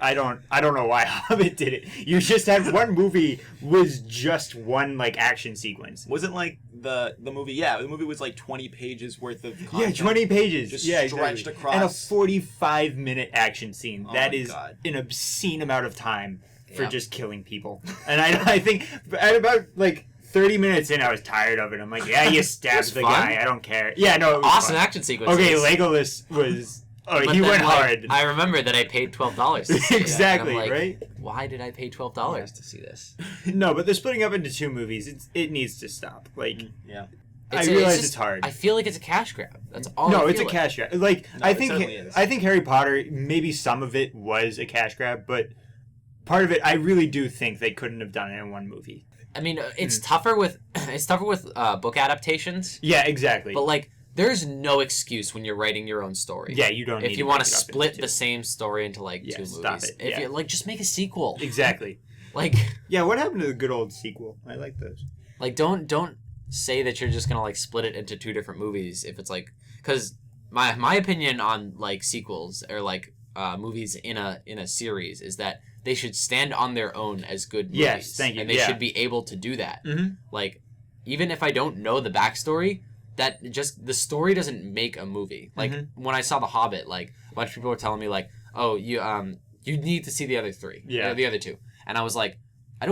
I don't know why Hobbit did it. You just had one movie was just one like action sequence. Wasn't like the movie. Yeah, the movie was like 20 pages worth of content. Yeah, 20 pages. Just yeah, stretched exactly. across. And a 45-minute action scene. Oh That my is God. an obscene amount of time for Yeah. just killing people. And I think at about like 30 minutes in, I was tired of it. I'm like, yeah, you stabbed the fun. guy. I don't care. Yeah, no, it was Awesome fun. action sequences. Okay, Legolas was... Oh, But he then, went like, hard. I remember that I paid $12 to see it, Exactly, and I'm like, right? Why did I pay $12 to see this? No, but they're splitting up into 2 movies. It needs to stop. Like, Yeah. I realize just- it's hard. I feel like it's a cash grab. That's all. No, I it's a feel like. cash grab. Like, No, I it think certainly is. I think Harry Potter, maybe some of it was a cash grab, but part of it, I really do think they couldn't have done it in one movie. I mean, it's tougher with book adaptations, Yeah, exactly. but like, there's no excuse when you're writing your own story. Yeah, you don't need If you to want to break it up split into the two. same story into like Yeah, 2 stop movies, it, if yeah. you like, just make a sequel. Exactly. Like, Yeah, what happened to the good old sequel? I like those. don't say that you're just gonna like split it into 2 different movies if it's like, because my opinion on like sequels or like movies in a series is that they should stand on their own as good movies. Yes, thank you, And they yeah. should be able to do that. Mm-hmm. Like, even if I don't know the backstory, that just the story doesn't make a movie. Like when I saw The Hobbit, like a bunch of people were telling me like, oh, you need to see the other 3, Yeah. or the other 2, and I was like, I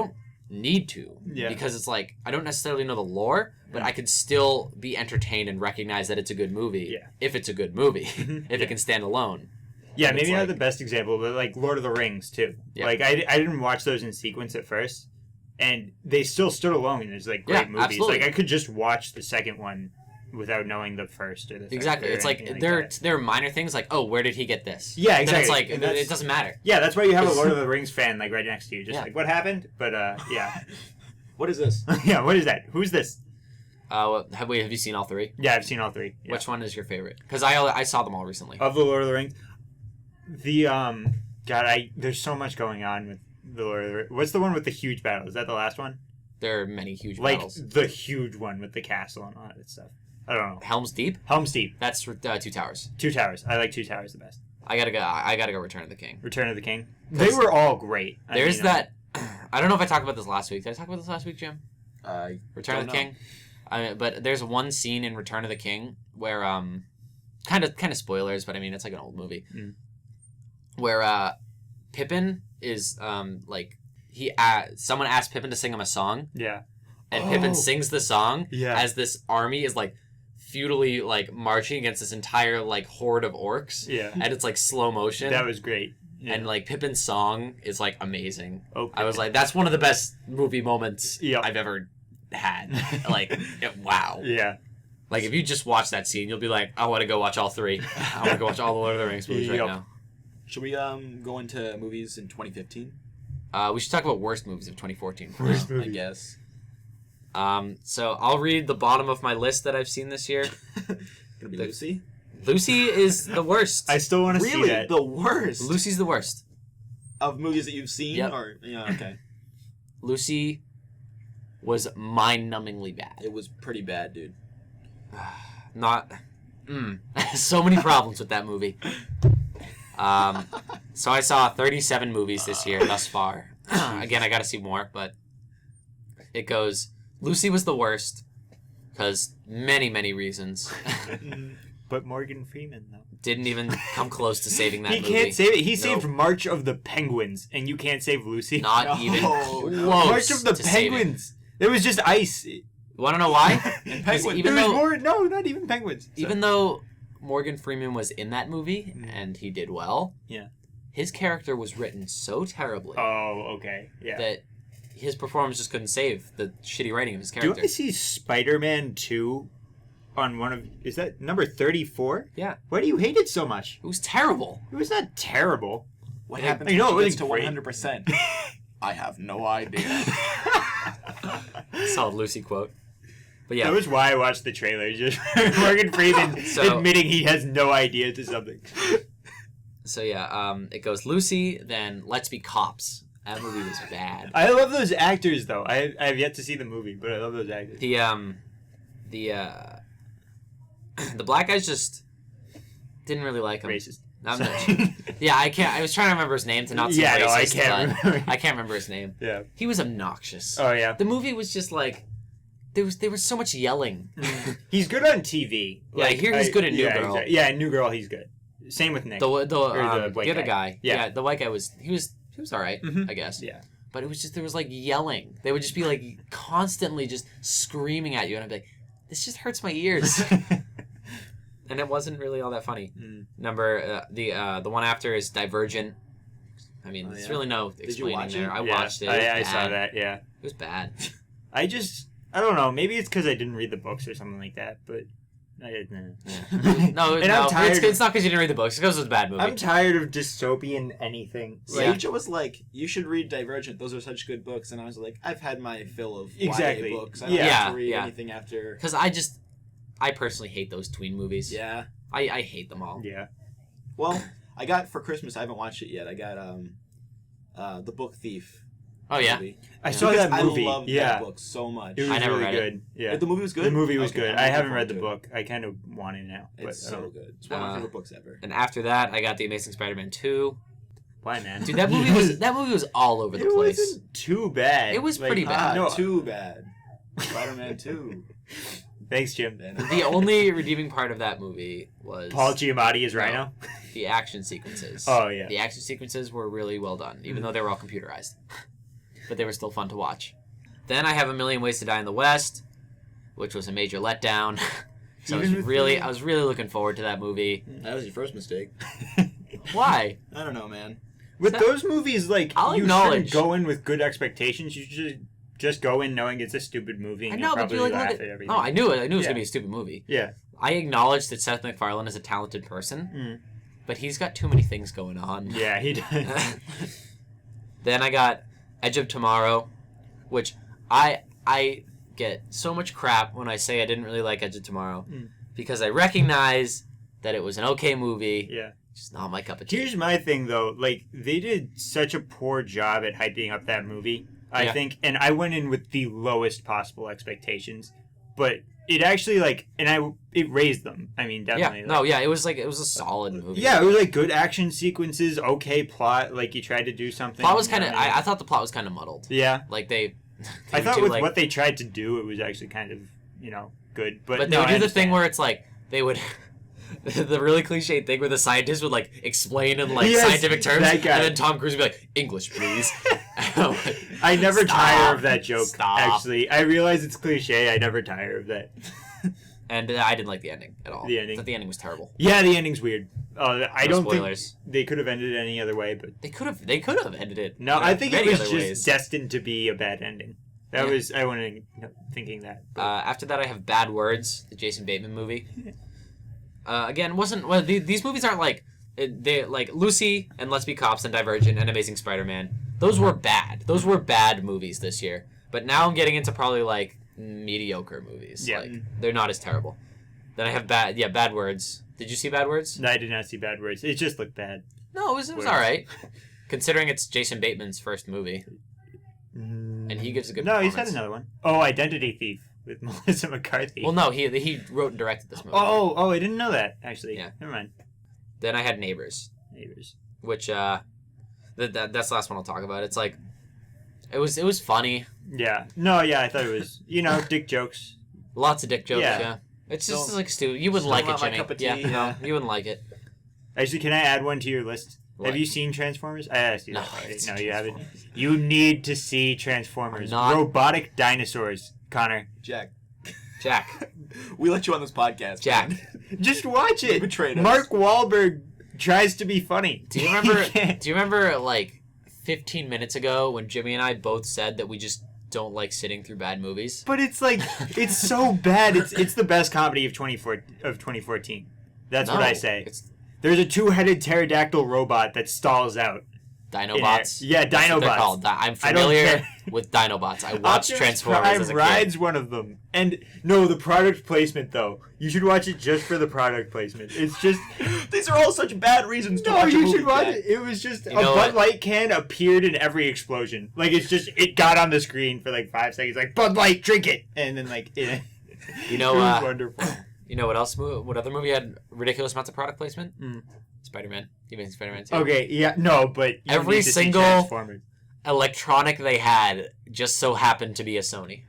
need to. Yeah. Because it's like, I don't necessarily know the lore, but I could still be entertained and recognize that it's a good movie. Yeah. If it's a good movie. If Yeah. it can stand alone. Yeah, But it's maybe not like- the best example, but like Lord of the Rings too. Yeah. Like I didn't watch those in sequence at first, and they still stood alone as like great Yeah, movies. absolutely. Like I could just watch the second one without knowing the first or the third Exactly. or It's like, anything there are minor things like, oh, where did he get this? Yeah, Then exactly. it's like, And that's- it doesn't matter. Yeah, that's why you have a Lord of the Rings fan like right next to you, just Yeah. like what happened. But yeah, What is this? yeah. What is that? Who's this? Have you seen all three? Yeah, I've seen all three. Yeah. Which one is your favorite? Because I saw them all recently. Of the Lord of the Rings? The there's so much going on with the Lord of the Rings. What's the one with the huge battle? Is that the last one? There are many huge Like battles. the huge one with the castle and all that stuff. I don't know. Helm's Deep? Helm's Deep. That's Two Towers. Two Towers. I like Two Towers the best. I gotta go Return of the King. Return of the King. They were all great. There's mean, that. I don't know if I talked about this last week. Did I talk about this last week, Jim? Return of the don't know. King. But there's one scene in Return of the King where kind of spoilers, but I mean it's like an old movie, where Pippin is like someone asked Pippin to sing him a song, Yeah. and Pippin sings the song Yeah. as this army is like futilely like marching against this entire like horde of orcs, Yeah. and it's like slow motion. That was great. Yeah. And like Pippin's song is like amazing. Oh, I was like, that's one of the best movie moments Yep. I've ever had. Like, wow. Yeah. Like if you just watch that scene, you'll be like, I want to go watch all three. I want to go watch all the Lord of the Rings movies right Yep. now. Should we go into movies in 2015? We should talk about worst movies of 2014. Worst I movie. guess. So I'll read the bottom of my list that I've seen this year. Gonna be Lucy. Lucy is the worst. I still want to see Really, that. the worst Lucy's the worst. of movies that you've seen, Yep. or okay, Lucy was mind-numbingly bad. it was pretty bad, dude. Not so many problems with that movie. So I saw 37 movies this year thus far. Again, I gotta see more, but it goes, Lucy was the worst because many reasons. But Morgan Freeman though. Didn't even come close to saving that He movie. can't save it. He No. saved March of the Penguins, and you can't save Lucy. Not No, even no. close. March of the to save it. Penguins. It was just ice. Want to know why? And Because Penguin. even There was though more. No, not even penguins. even though Morgan Freeman was in that movie and he did well, Yeah. his character was written so terribly Oh, okay. Yeah. that his performance just couldn't save the shitty writing of his Do character. I see Spider-Man 2 on one of... Is that number 34? Yeah. Why do you hate it so much? It was terrible. It was not terrible. What Yeah, happens you know, when it she gets to wasn't great. 100%? I have no idea. Solid Lucy quote. But yeah, That was why I watched the trailer. Just Morgan Freeman So- admitting he has no idea to something. so yeah, it goes Lucy, then Let's Be Cops. That movie was bad. I love those actors, though. I have yet to see the movie, but I love those actors. The black guys just didn't really like him. Racist. I'm not, yeah, I can't. I was trying to remember his name to not say Yeah, racist. no, I can't but remember. I can't remember his name. Yeah. He was obnoxious. Oh, yeah. The movie was just like there was so much yelling. He's good on TV. Yeah, I hear he's good in New yeah, Girl. exactly. Yeah, in New Girl, he's good. Same with Nick. The white other guy. guy. Yeah. The white guy was all right, Mhm. I guess. Yeah. But it was just there was like yelling. They would just be like constantly just screaming at you, and I'd be like, this just hurts my ears. And it wasn't really all that funny. Mm. The one after is Divergent. I mean, Oh, there's yeah. really no you explaining watch there. it? I Yeah, watched it. It was I saw bad. that, yeah. It was bad. I don't know. Maybe it's because I didn't read the books or something like that, but I didn't. No, And no, I'm tired. it's not because you didn't read the books. It's because it was a bad movie. I'm tired of dystopian anything. Yeah. Sage was like, you should read Divergent. Those are such good books. And I was like, I've had my fill of Exactly. YA books. I don't Yeah. have to read Yeah. anything after. Because I personally hate those tween movies. Yeah. I hate them all. Yeah. Well, I got for Christmas. I haven't watched it yet. I got The Book Thief. Oh yeah. movie. I saw Because that movie. I love yeah. that book so much. It was I never really read it. good. Yeah. The movie was good. The movie was Okay, good. I'm I looking haven't read the forward book. I kind of want to now. to it. It's but, so good. It's one of my favorite books ever. And after that, I got The Amazing Spider-Man 2. Why, man? Dude, that movie was all over the It place. wasn't too bad. It was pretty bad. Ah, No. too bad. Spider-Man 2. Thanks, Jim. The only redeeming part of that movie was Paul Giamatti is Rhino. the action sequences. Oh, yeah. The action sequences were really well done, even though they were all computerized. But they were still fun to watch. Then I have A Million Ways to Die in the West, which was a major letdown. So I was really looking forward to that movie. That was your first mistake. Why? I don't know, man. With those movies, like, I'll you acknowledge. shouldn't go in with good expectations. You should just go in knowing it's a stupid movie and I know, you'll but probably you like laugh look at at. everything. Oh, I knew it. I knew it was Yeah. gonna be a stupid movie. Yeah. I acknowledge that Seth MacFarlane is a talented person, but he's got too many things going on. Yeah, he does. Then I got Edge of Tomorrow, which I get so much crap when I say I didn't really like Edge of Tomorrow because I recognize that it was an okay movie. Yeah. Just not my cup of tea. Here's my thing, though. Like, they did such a poor job at hyping up that movie, I think. And I went in with the lowest possible expectations. But it actually, like, it raised them. I mean, definitely. It was a solid movie. Yeah, it was, like, good action sequences, okay plot. Like, you tried to do something. Plot was kind of... I thought the plot was kind of muddled. Yeah. Like, they I thought do, with like, what they tried to do, it was actually kind of, good. But they no, would I do the thing understand. where it's like, they would... the really cliche thing where the scientists would, like, explain in, like, Yes, scientific terms, that and guy. then Tom Cruise would be like, English, please. I never Stop. tire of that joke, Stop. actually. I realize it's cliche. I never tire of that. And I didn't like the ending at all. The ending? I thought the ending was terrible. Yeah, the ending's weird. I No don't spoilers. think they could have ended it any other way, but... They could have ended it. No, I think it many was other just ways. destined to be a bad ending. I went in thinking that. But... After that, I have Bad Words, the Jason Bateman movie. Again, these movies aren't like they like Lucy and Let's Be Cops and Divergent and Amazing Spider-Man. Those were bad. Those were bad movies this year. But now I'm getting into probably like mediocre movies. Yeah. Like, they're not as terrible. Then I have Bad Words. Did you see Bad Words? No, I did not see Bad Words. It just looked bad. No, it was Words. all right. Considering it's Jason Bateman's first movie. And he gives a good No, he's performance. had another one. Oh, Identity Thief with Melissa McCarthy. Well, no, he wrote and directed this movie. Oh, I didn't know that, actually. Yeah. Never mind. Then I had Neighbors, Neighbors. which that's the last one I'll talk about. It's like it was funny, Yeah. No, yeah, I thought it was, dick jokes. lots of dick jokes. Yeah. Yeah, it's just Still- like stupid. You wouldn't still like it, not my Jimmy. cup of Yeah, tea. no, you wouldn't like it. Actually, can I add one to your list? What? Have you seen Transformers? I asked you No, that already. it's No, you haven't. Transformers. You need to see Transformers. I'm not- Robotic dinosaurs, Connor. Jack. Jack, We let you on this podcast. Jack. man. Just watch You it. betrayed us. Mark Wahlberg tries to be funny. do you remember like 15 minutes ago when Jimmy and I both said that we just don't like sitting through bad movies? But it's like it's so bad. It's the best comedy of 2014. That's what No, I say. It's There's a two-headed pterodactyl robot that stalls out. Dinobots. Yeah, That's what they're Dinobots. called. I'm I don't familiar care. with Dinobots. I watched Optimus Transformers Prime as a rides kid. one of them. And no, the product placement though. You should watch it just for the product placement. It's just These are all such bad reasons to no, watch a you movie, should watch Jack. it. It was just You a know Bud what? Light can appeared in every explosion. Like it got on the screen for like 5 seconds. Like Bud Light, drink it, and then like it, You know, it was wonderful. You know what else? What other movie had ridiculous amounts of product placement? Mm. Spider-Man. You mean Spider-Man 2? Okay, yeah, no, but you Every need to see single- Transformers. Electronic they had just so happened to be a Sony.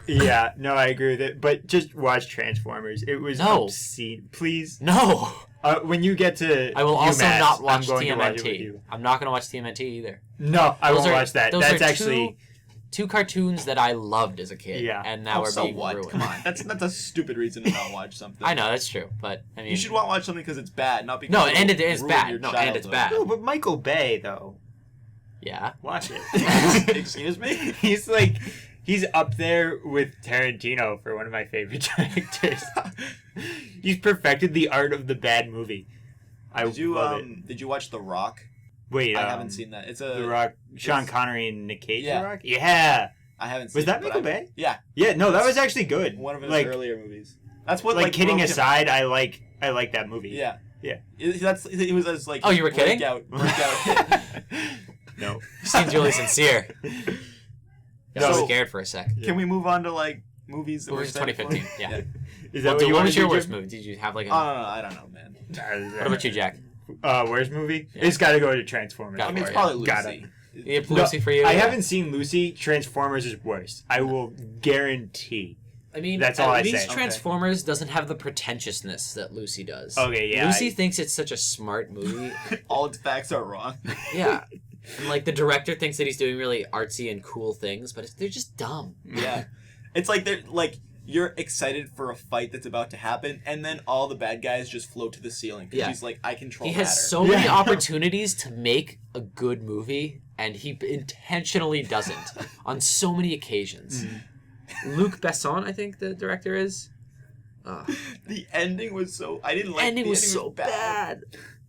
Yeah, no, I agree with it. But just watch Transformers. It was No. obscene. Please, No! when you get to I will also UMass, not watch I'm going to watch it with TMNT. you. I'm not going to watch TMNT either. No, I Those won't are- watch that. those That's are actually two cartoons that I loved as a kid. Yeah. And now are so being what? ruined. Come on, that's a stupid reason to not watch something. I know, that's true. But, I mean... You should watch something because it's bad, not because No, it'll and it is ruin bad. your No, and it's childhood. bad. no, but Michael Bay though. Yeah. Watch it. Excuse me? He's up there with Tarantino for one of my favorite directors. He's perfected the art of the bad movie. I Did you love it. did you watch The Rock? Wait, I haven't seen that. It's a The Rock, Sean it's- Connery and Nick Cage. Yeah. The Rock. Yeah. I haven't seen Was that it, but Michael I- Bay? Yeah, Yeah. No, that was actually good. one of his like, earlier movies. That's what like kidding broke him. aside, I like that movie. Yeah. Yeah. He was as like Oh, you were kidding? breakout hit. No. You seemed really sincere. I was So- scared for a sec. Can we move on to like movies that were Movies of set 2015, for- yeah. Is that What, what you what want was to your do, worst Jim? movie? Did you have like a... Oh, no, I don't know, man. What about you, Jack? Worst movie? Yeah. It's got to go to Transformers. Got I mean, it's it, probably Got Lucy. Yeah, Lucy for you? I Yeah. haven't seen Lucy. Transformers is worse. I will guarantee. I mean, That's at all I least say. Transformers doesn't have the pretentiousness that Lucy does. Okay, yeah. Lucy thinks it's such a smart movie. All its facts are wrong. Yeah. And, like, the director thinks that he's doing really artsy and cool things, but they're just dumb. Yeah. It's like they're like you're excited for a fight that's about to happen, and then all the bad guys just float to the ceiling. Because Yeah. he's like, I control He matter. has so many opportunities to make a good movie, and he intentionally doesn't on so many occasions. Luc Besson, I think the director is. The ending was so... I didn't like The ending was so bad.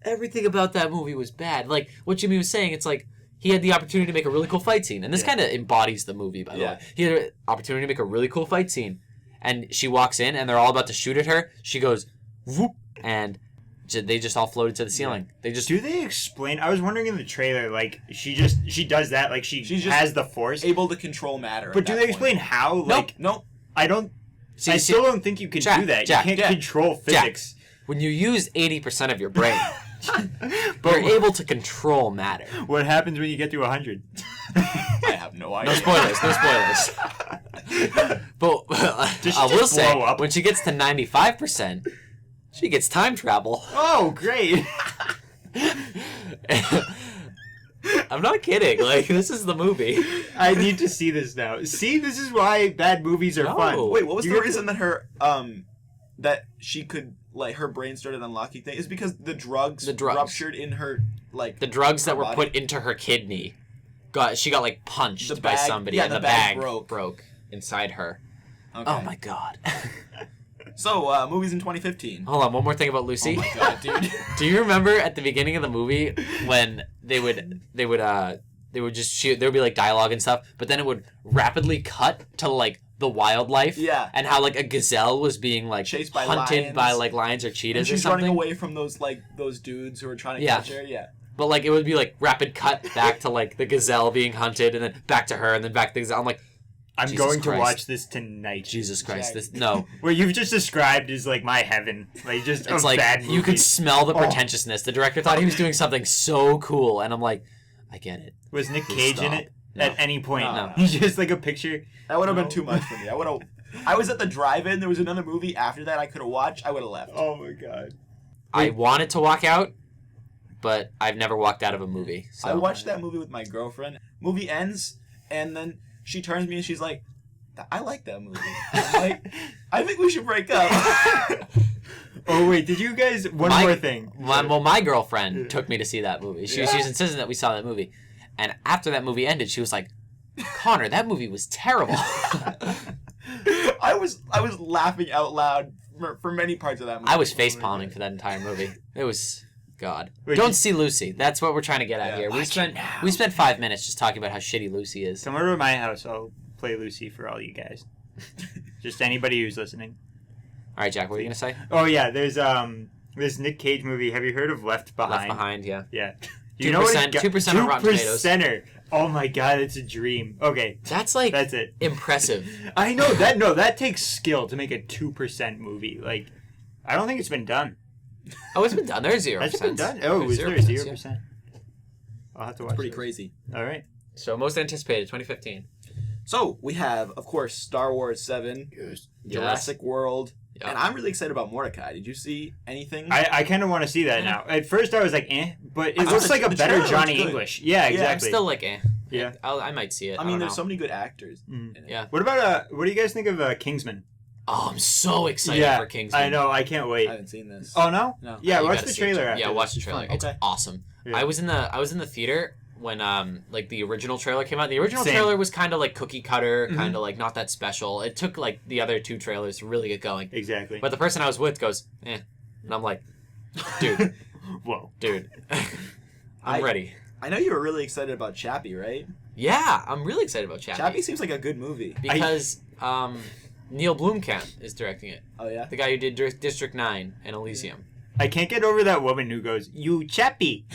Everything about that movie was bad. Like, what Jimmy was saying, it's like, he had the opportunity to make a really cool fight scene. And this kind of embodies the movie, by the way. He had an opportunity to make a really cool fight scene. And she walks in, and they're all about to shoot at her. She goes, whoop, and they just all floated to the ceiling. They just... Do they explain? I was wondering in the trailer, like, she does that, like, she's just has the force. Able to control matter. But do they explain how? Like, Nope. I don't... I still don't think you can do that. Jack, you can't control physics. Jack, when you use 80% of your brain, you're able to control matter. What happens when you get to 100? I have no idea. No spoilers. But I will say, up? when she gets to 95%, she gets time travel. Oh, great. I'm not kidding. Like, this is the movie. I need to see this now. See, this is why bad movies are fun. Wait, what was the reason that her that she could, like, her brain started unlocking things? Is because the drugs ruptured in her, like, the drugs that were body? put into her kidney she got like punched by bag- somebody, yeah, and the the bag bag broke. inside her. Okay. Oh my god. So, movies in 2015. Hold on, one more thing about Lucy. Oh my god, dude. Do you remember at the beginning of the movie when they would just shoot, there would be like dialogue and stuff, but then it would rapidly cut to like the wildlife, Yeah. and how like a gazelle was being like Chased by hunted lions. by like lions or cheetahs And she's or something. running away from those dudes who are trying to catch her. Yeah. But like it would be like rapid cut back to like the gazelle being hunted, and then back to her, and then back to the gazelle. I'm like, I'm Jesus going to Christ. watch this tonight. Jesus Christ, Jack. this no. What you've just described is like my heaven. Like just It's a like bad movie. you could smell the pretentiousness. The director thought he was doing something so cool, and I'm like, I get it. Was Nick Please Cage in stop. it No. at any point? No. He's just like a picture. That would have been too much for me. I was at the drive-in. There was another movie after that I could have watched. I would have left. Oh my god. I wanted to walk out, but I've never walked out of a movie. So. I watched that movie with my girlfriend. Movie ends, and then she turns to me and she's like, I like that movie. I'm like, I think we should break up. Oh wait, did you guys? One more thing. My girlfriend took me to see that movie. She was insisting that we saw that movie, and after that movie ended, she was like, "Connor, that movie was terrible." I was laughing out loud for many parts of that movie. I was face palming for that entire movie. It was God. Wait, Don't see Lucy. That's what we're trying to get at here. watch it now. We spent 5 minutes just talking about how shitty Lucy is. Come over to my house. I'll play Lucy for all you guys. Just anybody who's listening. All right, Jack. What were you gonna say? Oh yeah, there's this Nick Cage movie. Have you heard of Left Behind? Left Behind. Yeah. Yeah. 2%, 2% on Rotten Tomatoes. 2%er. Oh my god, it's a dream. Okay, That's like that's it. impressive. I know that. No, that takes skill to make a 2% movie. Like, I don't think it's been done. Oh, it's been done. There's 0%. Has it been done? Oh, was there 0%, 0%? I'll have to watch. pretty those. crazy. All right. So most anticipated 2015. So we have, of course, Star Wars 7, Jurassic World, Yep. and I'm really excited about Mordecai. Did you see anything? I kind of want to see that now. At first, I was like, but it I looks thought like a the better trailer Johnny looked good. English. Yeah, Yeah, exactly. I'm still like, eh. Yeah. I might see it. I mean, don't there's know. so many good actors. Mm. in it. Yeah. What about what do you guys think of Kingsman? Oh, I'm so excited Yeah, for Kingsman. I know. I can't I wait. haven't seen this. Oh no? No. Yeah, You watch gotta the see it, trailer. Jack. After Yeah, this. watch the It's trailer. fun. It's Okay. awesome. Yeah. I was in the theater when like the original trailer came out. The original Same. trailer was kind of like cookie cutter, Mhm. kind of like not that special. It took like the other two trailers to really get going. Exactly. But the person I was with goes, eh. And I'm like, dude, Whoa. dude. I'm ready. I know you were really excited about Chappie, right? Yeah, I'm really excited about Chappie. Chappie seems like a good movie. Because Neil Blomkamp is directing it. Oh, yeah? The guy who did District 9 and Elysium. I can't get over that woman who goes, "You Chappie."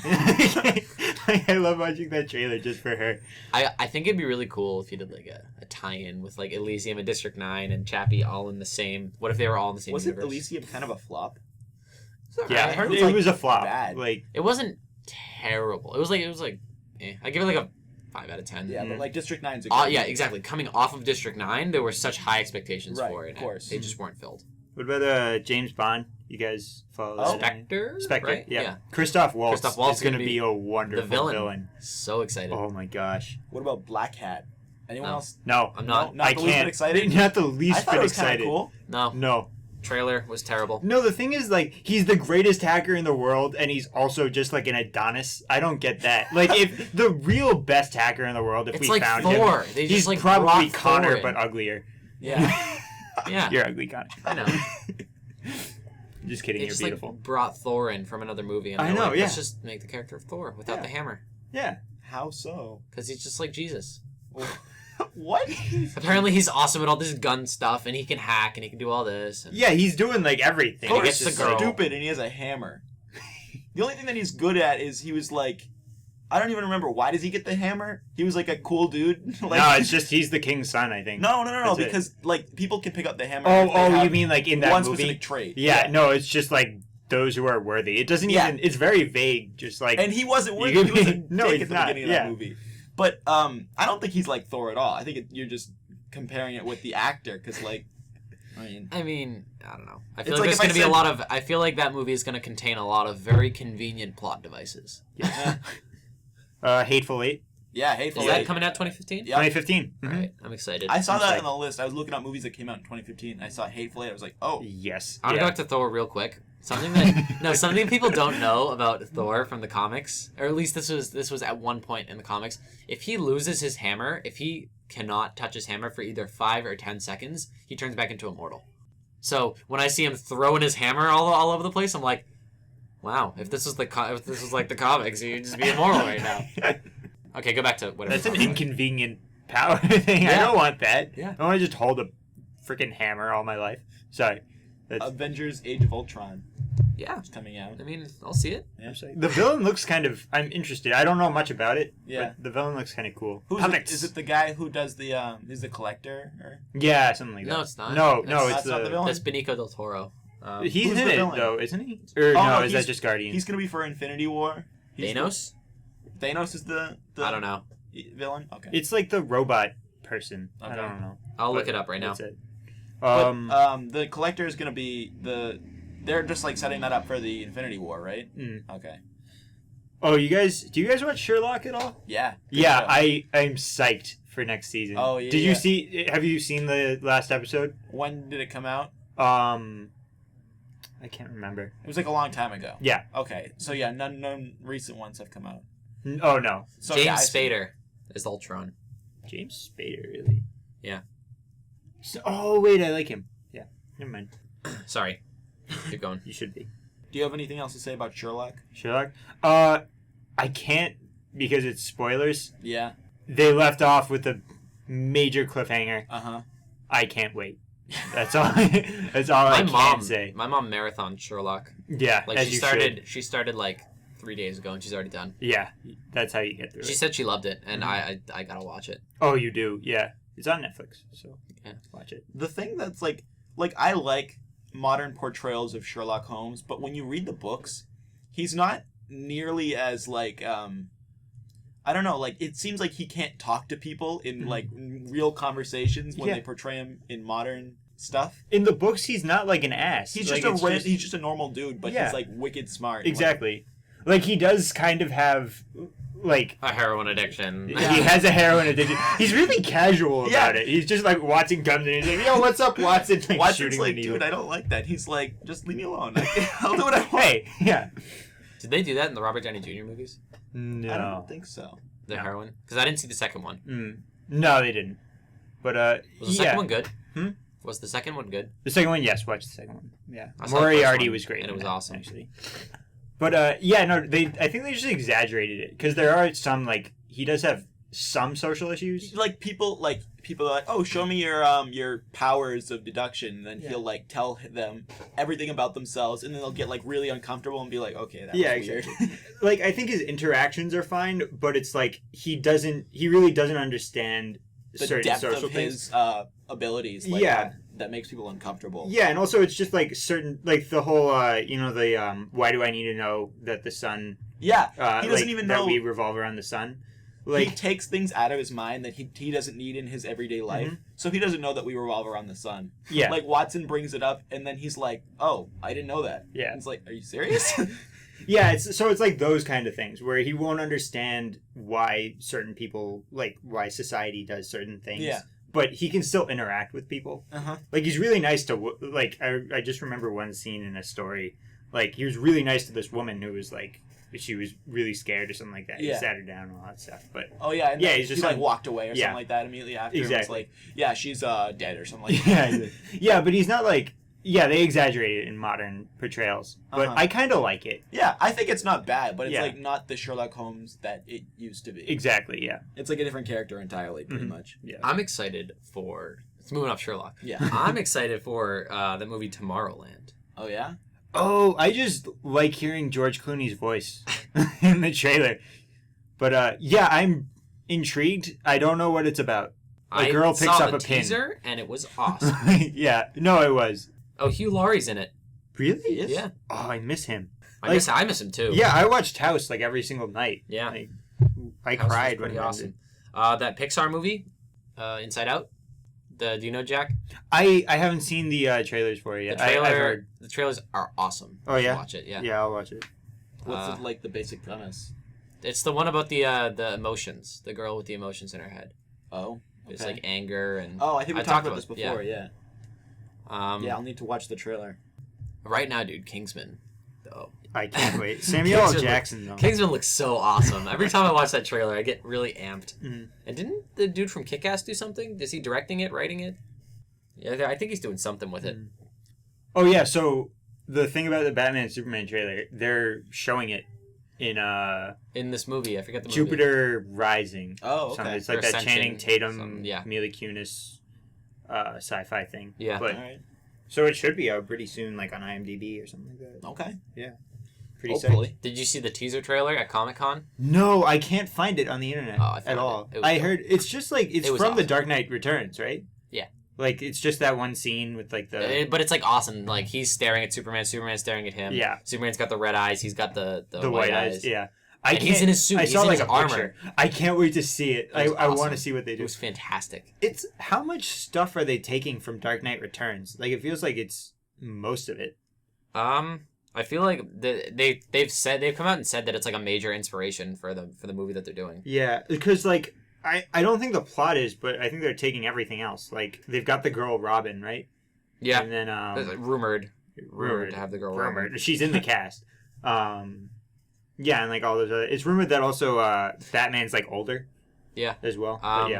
Like, I love watching that trailer just for her. I think it'd be really cool if you did like a tie-in with like Elysium and District 9 and Chappie all in the same. What if they were all in the same Was it universe? Elysium kind of a flop? It's all Yeah, right. heard it it was, was like, a flop. bad. Like, It wasn't terrible. It was like eh. I give it like a 5 out of 10. Yeah, but like District 9's a Oh good yeah, movie. exactly. Coming off of District 9, there were such high expectations Right, for it. of course. And they just weren't filled. what about James Bond? You guys follow Oh. that? Spectre? Spectre, right? yeah. Christoph Waltz, Christoph Waltz is going to gonna be a The wonderful villain. So excited. Oh my gosh. What about Black Hat? Anyone No. else? No, I'm not. Not I the least bit can't. excited? Not the I least thought bit it was kind excited. of cool. No. No. Trailer was terrible. No, the thing is, like, he's the greatest hacker in the world, and he's also just, like, an Adonis. I don't get that. Like, if the real best hacker in the world, if It's we like found Thor. him, They he's just, like, probably brought Connor, Thor in. but uglier. Yeah. Yeah. You're ugly, Connor. I know. Just kidding, They you're just beautiful. like brought Thor in from another movie, and I they're know, like, yeah. let's just make the character of Thor without Yeah. the hammer, Yeah. How so? because he's just like Jesus. What? Apparently, he's awesome at all this gun stuff, and he can hack, and he can do all this. And Yeah, he's doing, like, everything. Thor Thor's gets the just girl. stupid, and he has a hammer. The only thing that he's good at is he was like, I don't even remember, why does he get the hammer? He was like a cool dude. Like, No, it's just he's the king's son, I think. no, That's it. because like people can pick up the hammer. if they Oh, have you mean, like, in that one movie? specific trait? Yeah, no, it's just, like, those who are worthy. It doesn't Yeah. even... It's very vague, just, like... And he wasn't worthy. You He was a can- no, dick he's at the not, beginning of yeah. that movie. But I don't think he's like Thor at all. I think you're just comparing it with the actor, because like, I mean, I don't know. I feel It's like like there's if I going to be a said- lot of. I feel like that movie is going to contain a lot of very convenient plot devices. Hateful Eight, yeah, Hateful Is that Eight. coming out 2015? Yeah. 2015. All right, I'm excited. I saw I'm that psyched. on the list. I was looking up movies that came out in 2015. I saw Hateful Eight. I was like, oh, Yes. I want to go back to Thor real quick. Something people don't know about Thor from the comics, or at least this was at one point in the comics. If he loses his hammer, if he cannot touch his hammer for either 5 or 10 seconds, he turns back into immortal. So when I see him throwing his hammer all over the place, I'm like, wow, if this was like the comics, you'd just be immortal right now. Okay, go back to whatever. That's an we're talking inconvenient power thing. I Yeah. don't want that. Yeah. I want to just hold a freaking hammer all my life. Sorry. That's, Avengers: Age of Ultron about. Yeah, is coming out. I mean, I'll see it. Yeah. the villain looks kind of... I'm interested. I don't know much about it. Yeah. But the villain looks kind of cool. Who's it? Puppets. Is it the guy who does the who's the collector? Or Yeah, something like that. No, it's not. No, That's it's not the villain. That's Benicio del Toro. He's Who's in the it, villain? though, isn't he? Or Oh, no, no, is that he's- just Guardians? he's gonna be for Infinity War. He's Thanos? Thanos is the I don't know. villain. Okay. It's like the robot person. I Okay. don't know. I'll look But it up right now. that's it. But the collector is gonna be the. They're just like setting that up for the Infinity War, right? Okay. Oh, do you guys watch Sherlock at all? Yeah. Good Yeah, show. I'm psyched for next season. Oh, yeah, Did yeah. you see? Have you seen the last episode? When did it come out? I can't remember. It was like a long time ago. Yeah. Okay. So yeah, none recent ones have come out. Oh no, So James yeah, I've seen- Spader is Ultron. James Spader, really? Yeah. Oh wait, I like him. Yeah, never mind. Sorry. Keep going. You should be Do you have anything else to say about Sherlock? Sherlock. I can't because it's spoilers. Yeah. They left off with a major cliffhanger. Uh huh. I can't wait. That's all. That's all I can say. My mom marathoned Sherlock. Yeah, Like as she you started. should. She started like 3 days ago, and she's already done. Yeah, that's how you get through She it. said she loved it, and I gotta watch it. Oh, you do? Yeah, it's on Netflix, so Yeah. watch it. The thing that's like I like modern portrayals of Sherlock Holmes, but when you read the books, he's not nearly as like I don't know, like it seems like he can't talk to people in like real conversations when Yeah. they portray him in modern stuff. In the books, he's not like an ass. He's Like, just it's he's just a normal dude, but Yeah. he's like wicked smart. exactly. Like he does kind of have like A heroin addiction. Yeah. he has a heroin addiction. He's really casual Yeah. about it. He's just like Watson comes in and he's like, "Yo, what's up, Watson?" Like Watson's shooting like, the needle. dude, I don't like that. He's like, just leave me alone. I'll do what I want. Hey, yeah. Did they do that in the Robert Downey Jr. movies? No. I don't think so. The No. heroin? Because I didn't see the second one. No, they didn't. But Was the yeah. second one good? Hmm? Was the second one good? The second one, yes. Watch the second one. Yeah, I saw the first Moriarty one, was great, and it in was that, awesome. actually. But yeah, no, I think they just exaggerated it because there are some like he does have some social issues. Like people are like, oh, show me your powers of deduction. And then Yeah. he'll like tell them everything about themselves, and then they'll get like really uncomfortable and be like, okay, that Yeah, was weird. Like I think his interactions are fine, but it's like he really doesn't understand The certain depth social of things. his abilities, like, Yeah. that makes people uncomfortable. Yeah, and also it's just like certain like the whole why do I need to know that the sun Yeah, he doesn't like, even that know. we revolve around the sun. Like, he takes things out of his mind that he doesn't need in his everyday life. So he doesn't know that we revolve around the sun. yeah. Like, Watson brings it up, and then he's like, oh, I didn't know that. Yeah. And it's like, are you serious? Yeah, it's like those kind of things where he won't understand why certain people, like, why society does certain things. Yeah. But he can still interact with people. Uh-huh. Like, he's really nice to, like, I just remember one scene in a story. Like, he was really nice to this woman who was, like, she was really scared or something like that. Yeah. He sat her down and all that stuff. But Oh, yeah. And Yeah, then he's just he, like, like- walked away or yeah. something like that immediately after. Exactly. And was like, yeah, she's dead or something like that. yeah, but he's not like, yeah, they exaggerate it in modern portrayals. But Uh-huh. I kind of like it. Yeah, I think it's not bad, but it's, Yeah. like, not the Sherlock Holmes that it used to be. Exactly, yeah. It's, like, a different character entirely, pretty Mhm. much. Yeah. I'm excited for. It's moving off Sherlock. Yeah. I'm excited for the movie Tomorrowland. Oh, yeah? Oh, I just like hearing George Clooney's voice in the trailer. But yeah, I'm intrigued. I don't know what it's about. A girl picks saw up the a pin. teaser and it was awesome. Yeah, no, it was. Oh, Hugh Laurie's in it. Really? Yes. Yeah, Oh, I miss him. I miss him too. Yeah, I watched House like every single night. Yeah. Like, I House was cried when pretty it awesome. ended. That Pixar movie, Inside Out. Do you know Jack? I haven't seen the trailers for it yet. The I've heard. the trailers are awesome. Oh, You should yeah? watch it. Yeah. Yeah, I'll watch it. What's, like, the basic premise? It's the one about the emotions. The girl with the emotions in her head. Oh. It's Okay. like anger and. Oh, I think we I talked talked about this about- before, yeah. Yeah, I'll need to watch the trailer. Right now, dude, Kingsman. Though. I can't wait. Samuel L. Kingsman Jackson, though. Kingsman looks so awesome. Every time I watch that trailer, I get really amped. Mhm. And didn't the dude from Kick-Ass do something? Is he directing it, writing it? Yeah, I think he's doing something with it. Oh, yeah, so the thing about the Batman and Superman trailer, they're showing it in In this movie, I forget the movie. Jupiter Rising. Oh, okay. Something. It's like Or that Ascension, Channing Tatum, something, yeah. Mila Kunis sci-fi thing. Yeah. But, All right. so it should be out pretty soon, like on IMDb or something like that. Okay. Pretty Hopefully. sick. Did you see the teaser trailer at Comic-Con? No, I can't find it on the internet Oh, I at found all. it. It was I dope. heard it's just like it's It was from The awesome. Dark Knight Returns, right? Yeah. Like it's just that one scene with like the But it's like awesome. Like he's staring at Superman, Superman's staring at him. Yeah. Superman's got the red eyes. He's got the white eyes. Yeah. And he's in his suit. I He's saw in like his a armor. picture. I can't wait to see it. It was I want to awesome. see what they It do. was fantastic. It's how much stuff are they taking from Dark Knight Returns? Like it feels like it's most of it. I feel like they've come out and said that it's like a major inspiration for the movie that they're doing. Yeah, because like I don't think the plot is, but I think they're taking everything else. Like they've got the girl Robin, right? Yeah. And then It's, like, rumored to have the girl Robin. rumored. She's in the cast. Yeah, and like all those other. It's rumored that also Batman's like older. Yeah. As well. But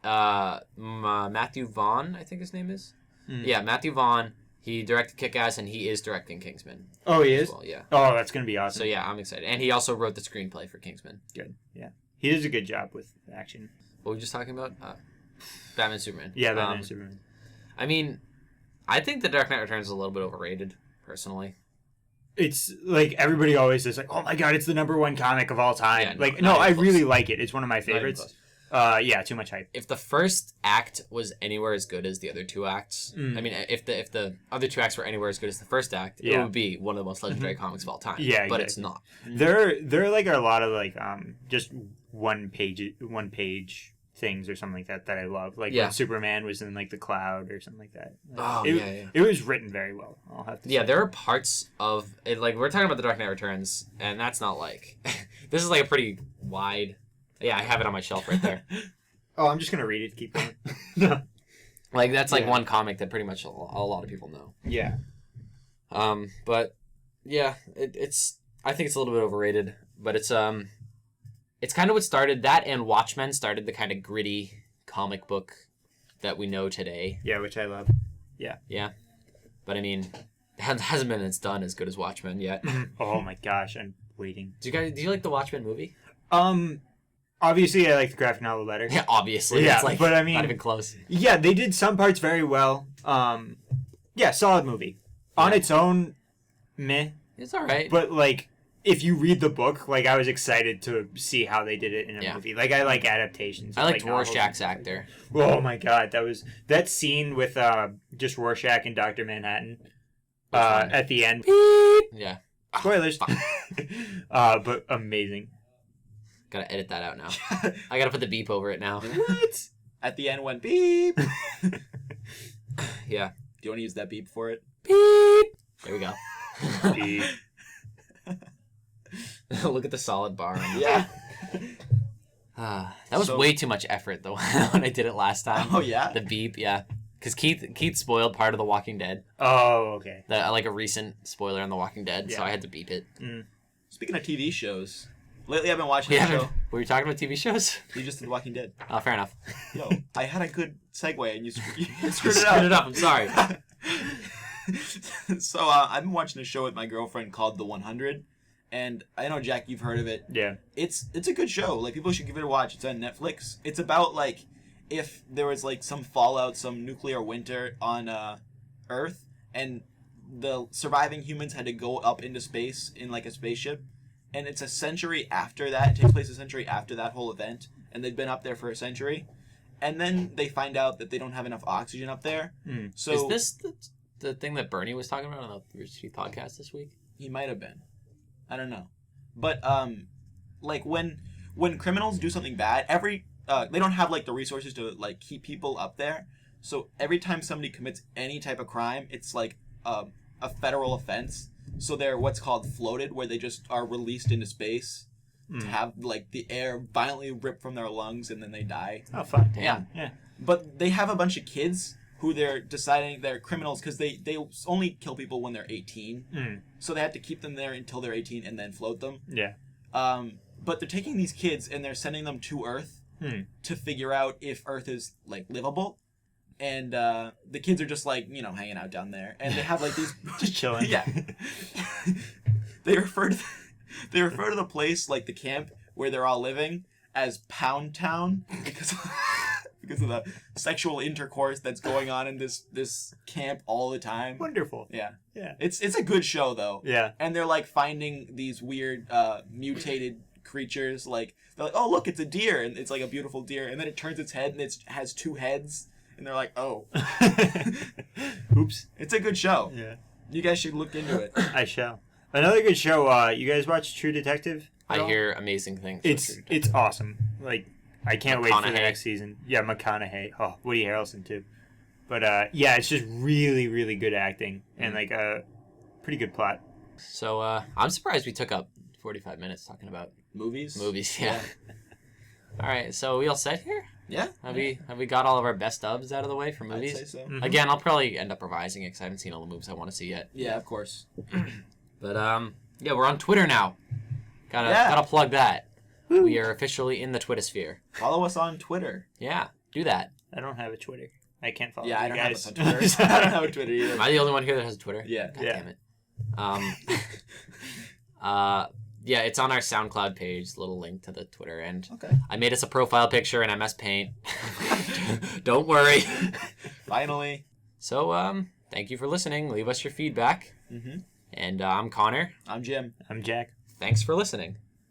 yeah. Matthew Vaughn, I think his name is. Mm. Yeah, Matthew Vaughn. He directed Kick-Ass, and he is directing Kingsman. Oh, he as is. well, yeah. Oh, that's gonna be awesome. So yeah, I'm excited, and he also wrote the screenplay for Kingsman. Good. Yeah, he does a good job with action. What were we just talking about? Batman, Superman. Yeah, Batman and Superman. I mean, I think The Dark Knight Returns is a little bit overrated, personally. It's like everybody always says, like, "Oh my god, it's the #1 comic of all time." Yeah, like, not no, I even really close. like it. It's one of my Not even favorites. close. Yeah, too much hype. If the first act was anywhere as good as the other two acts, I mean, if the other two acts were anywhere as good as the first act, it Yeah. would be one of the most legendary comics of all time. Yeah, but exactly. it's not. There like are a lot of like just one page things or something like that I love. Like Yeah. when Superman was in like the cloud or something like that. Oh, it, yeah. It was written very well. I'll have to Yeah, say. there are parts of it, like we're talking about The Dark Knight Returns, and that's not like this is like a pretty wide. Yeah, I have it on my shelf right there. Oh, I'm just gonna read it. Keep going. No. Like that's like Yeah. one comic that pretty much a lot of people know. Yeah. But yeah, it's I think it's a little bit overrated, but it's kind of what started that, and Watchmen started the kind of gritty comic book that we know today. Yeah, which I love. Yeah, but I mean, it hasn't been done as good as Watchmen yet. Oh my gosh, I'm waiting. Do you like the Watchmen movie? Obviously I like the graphic novel better. Yeah, obviously. Yeah, it's like, but I mean- not even close. Yeah, they did some parts very well. Yeah, solid movie. On Yeah. its own, meh. It's all right. But like, if you read the book, like I was excited to see how they did it in a Yeah. movie. Like I like adaptations. I of, liked like, novels and Rorschach's stuff like actor. that. Oh my god, that scene with just Rorschach and Dr. Manhattan one? at the end. Yeah. Spoilers. Fuck. But amazing. Gotta edit that out now. I gotta put the beep over it now. What? At the end went beep. Yeah. Do you want to use that beep for it? Beep. There we go. Beep. Look at the solid bar. Yeah. That was So- way too much effort though when I did it last time. Oh, yeah? The beep, yeah. Because Keith spoiled part of The Walking Dead. Oh, okay. Like a recent spoiler on The Walking Dead, so Yeah. I had to beep it. Speaking of TV shows, lately I've been watching We a haven't. show. Were you talking about TV shows? You just did The Walking Dead. Oh, fair enough. Yo, I had a good segue and you screwed You it screwed up. it up. I'm sorry. So I've been watching a show with my girlfriend called The 100, and I know Jack, you've heard of it. Yeah. It's a good show. Like, people should give it a watch. It's on Netflix. It's about like if there was like some fallout, some nuclear winter on Earth, and the surviving humans had to go up into space in like a spaceship, and it's a century after that. It takes place a century after that whole event, and they've been up there for a century, and then they find out that they don't have enough oxygen up there. So Is this the thing that Bernie was talking about on the Rooster Teeth podcast this week? He might have been. I don't know. But like when criminals do something bad, they don't have like the resources to like keep people up there. So every time somebody commits any type of crime, it's like a federal offense. So they're what's called floated, where they just are released into space to have like the air violently ripped from their lungs and then they die. Oh, fun. Yeah. Yeah. But they have a bunch of kids who they're deciding they're criminals because they only kill people when they're 18. So they have to keep them there until they're 18 and then float them. Yeah. But they're taking these kids and they're sending them to Earth to figure out if Earth is like livable. And the kids are just like, hanging out down there. And they have like these... Just chilling. Yeah. They refer to the place, like the camp where they're all living, as Pound Town because of the sexual intercourse that's going on in this camp all the time. Wonderful. Yeah. Yeah. It's a good show though. Yeah. And they're like finding these weird mutated creatures. Like they're like, oh look, it's a deer, and it's like a beautiful deer, and then it turns its head and it has two heads, and they're like, oh. Oops. It's a good show. Yeah. You guys should look into it. I shall. Another good show. You guys watch True Detective? at I all? hear amazing things. about True Detective. It's awesome. Like, I can't wait for the McConaughey. next season. Yeah, McConaughey. Oh, Woody Harrelson too. But yeah, it's just really, really good acting and like a pretty good plot. So I'm surprised we took up 45 minutes talking about Movies? movies. Yeah. All right, so we all set here? Yeah. Have we got all of our best dubs out of the way for I'd movies? say so. Mhm. Again, I'll probably end up revising it because I haven't seen all the movies I want to see yet. Yeah, of course. But yeah, we're on Twitter now. Yeah. Gotta plug that. We are officially in the Twittersphere. Follow us on Twitter. Yeah, do that. I don't have a Twitter. I can't follow Yeah, you I don't have guys. us on Twitter. I don't have a Twitter either. Am I the only one here that has a Twitter? Yeah. God Yeah. damn it. Yeah, it's on our SoundCloud page, little link to the Twitter, and Okay. I made us a profile picture in MS Paint. Don't worry. Finally. So, thank you for listening. Leave us your feedback. Mm-hmm. And I'm Connor. I'm Jim. I'm Jack. Thanks for listening.